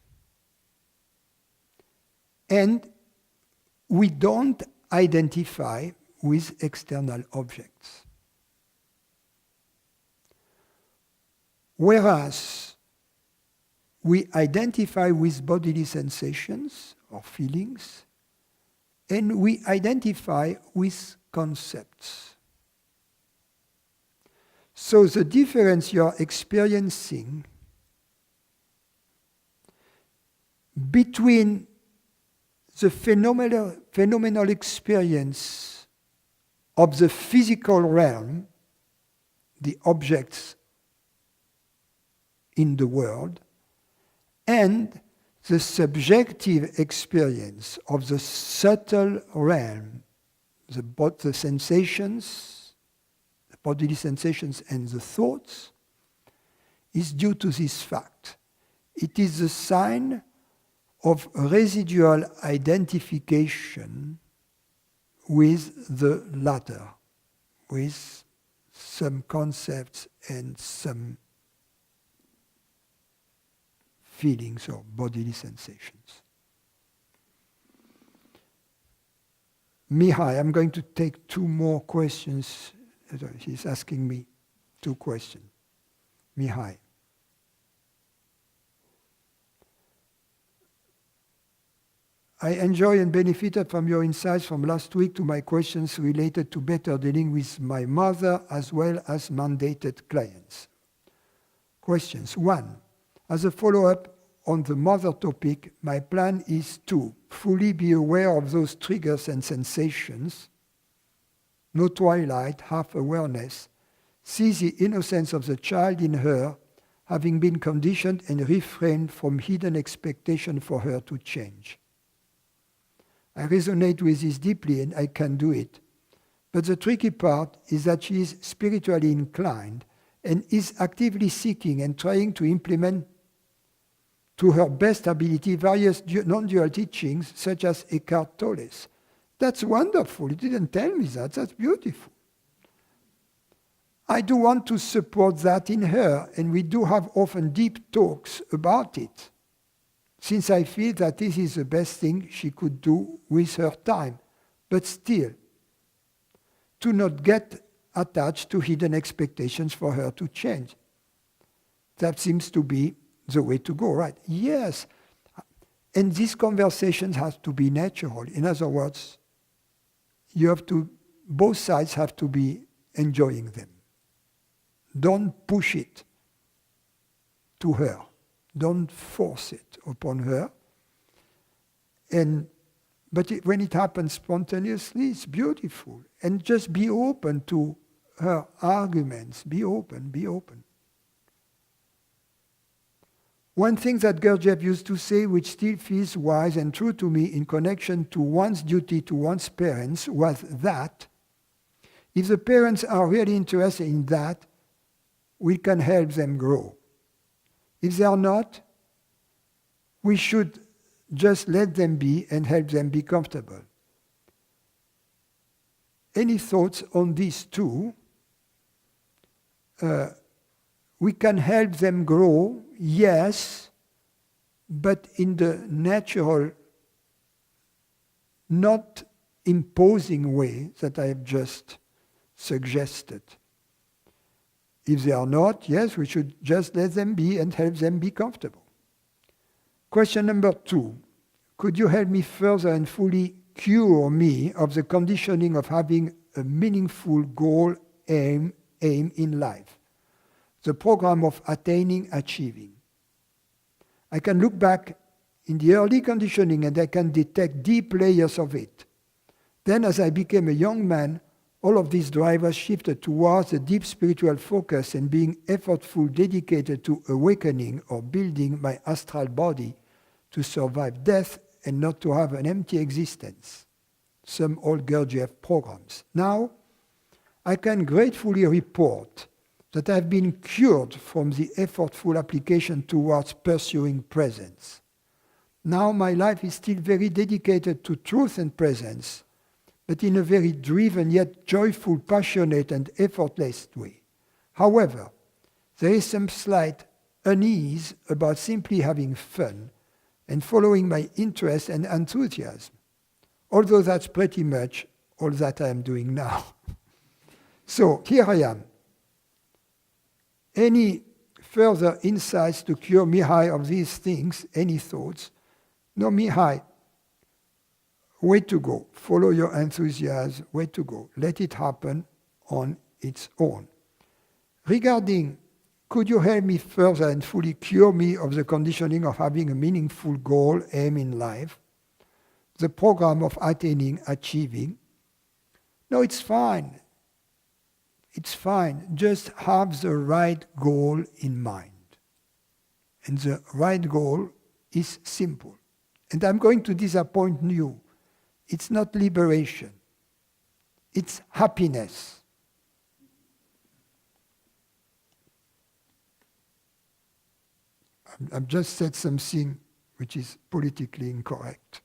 And we don't identify with external objects. Whereas we identify with bodily sensations or feelings, and we identify with concepts. So the difference you are experiencing between the phenomenal experience of the physical realm, the objects in the world, and the subjective experience of the subtle realm, the sensations, the bodily sensations and the thoughts, is due to this fact. It is a sign of residual identification with the latter, with some concepts and some feelings or bodily sensations. Mihai, I'm going to take two more questions. He's asking me two questions. Mihai. I enjoy and benefited from your insights from last week to my questions related to better dealing with my mother as well as mandated clients. Questions. 1. As a follow-up on the mother topic, my plan is to fully be aware of those triggers and sensations, no twilight, half awareness, see the innocence of the child in her, having been conditioned and refrained from hidden expectation for her to change. I resonate with this deeply and I can do it. But the tricky part is that she is spiritually inclined and is actively seeking and trying to implement to her best ability various non-dual teachings such as Eckhart Tolle's. That's wonderful. You didn't tell me that. That's beautiful. I do want to support that in her, and we do have often deep talks about it, since I feel that this is the best thing she could do with her time. But still, to not get attached to hidden expectations for her to change. That seems to be the way to go, right? Yes. And these conversations have to be natural. In other words, both sides have to be enjoying them. Don't push it to her. Don't force it upon her. But when it happens spontaneously, it's beautiful. And just be open to her arguments. Be open. One thing that Gurdjieff used to say, which still feels wise and true to me in connection to one's duty to one's parents, was that if the parents are really interested in that, we can help them grow. If they are not, we should just let them be and help them be comfortable. Any thoughts on these two? We can help them grow, yes, but in the natural, not imposing way that I have just suggested. If they are not, yes, we should just let them be and help them be comfortable. Question number 2. Could you help me further and fully cure me of the conditioning of having a meaningful goal, aim in life? The program of attaining, achieving. I can look back in the early conditioning and I can detect deep layers of it. Then as I became a young man, all of these drivers shifted towards a deep spiritual focus and being effortful, dedicated to awakening or building my astral body to survive death and not to have an empty existence. Some old Gurdjieff programs. Now, I can gratefully report that I have been cured from the effortful application towards pursuing presence. Now my life is still very dedicated to truth and presence, but in a very driven yet joyful, passionate and effortless way. However, there is some slight unease about simply having fun and following my interest and enthusiasm, although that's pretty much all that I am doing now. So here I am. Any further insights to cure Mihai of these things? Any thoughts? No, Mihai, way to go. Follow your enthusiasm, way to go. Let it happen on its own. Regarding, could you help me further and fully cure me of the conditioning of having a meaningful goal, aim in life? The program of attaining, achieving? No, it's fine. It's fine. Just have the right goal in mind. And the right goal is simple. And I'm going to disappoint you. It's not liberation. It's happiness. I've just said something which is politically incorrect.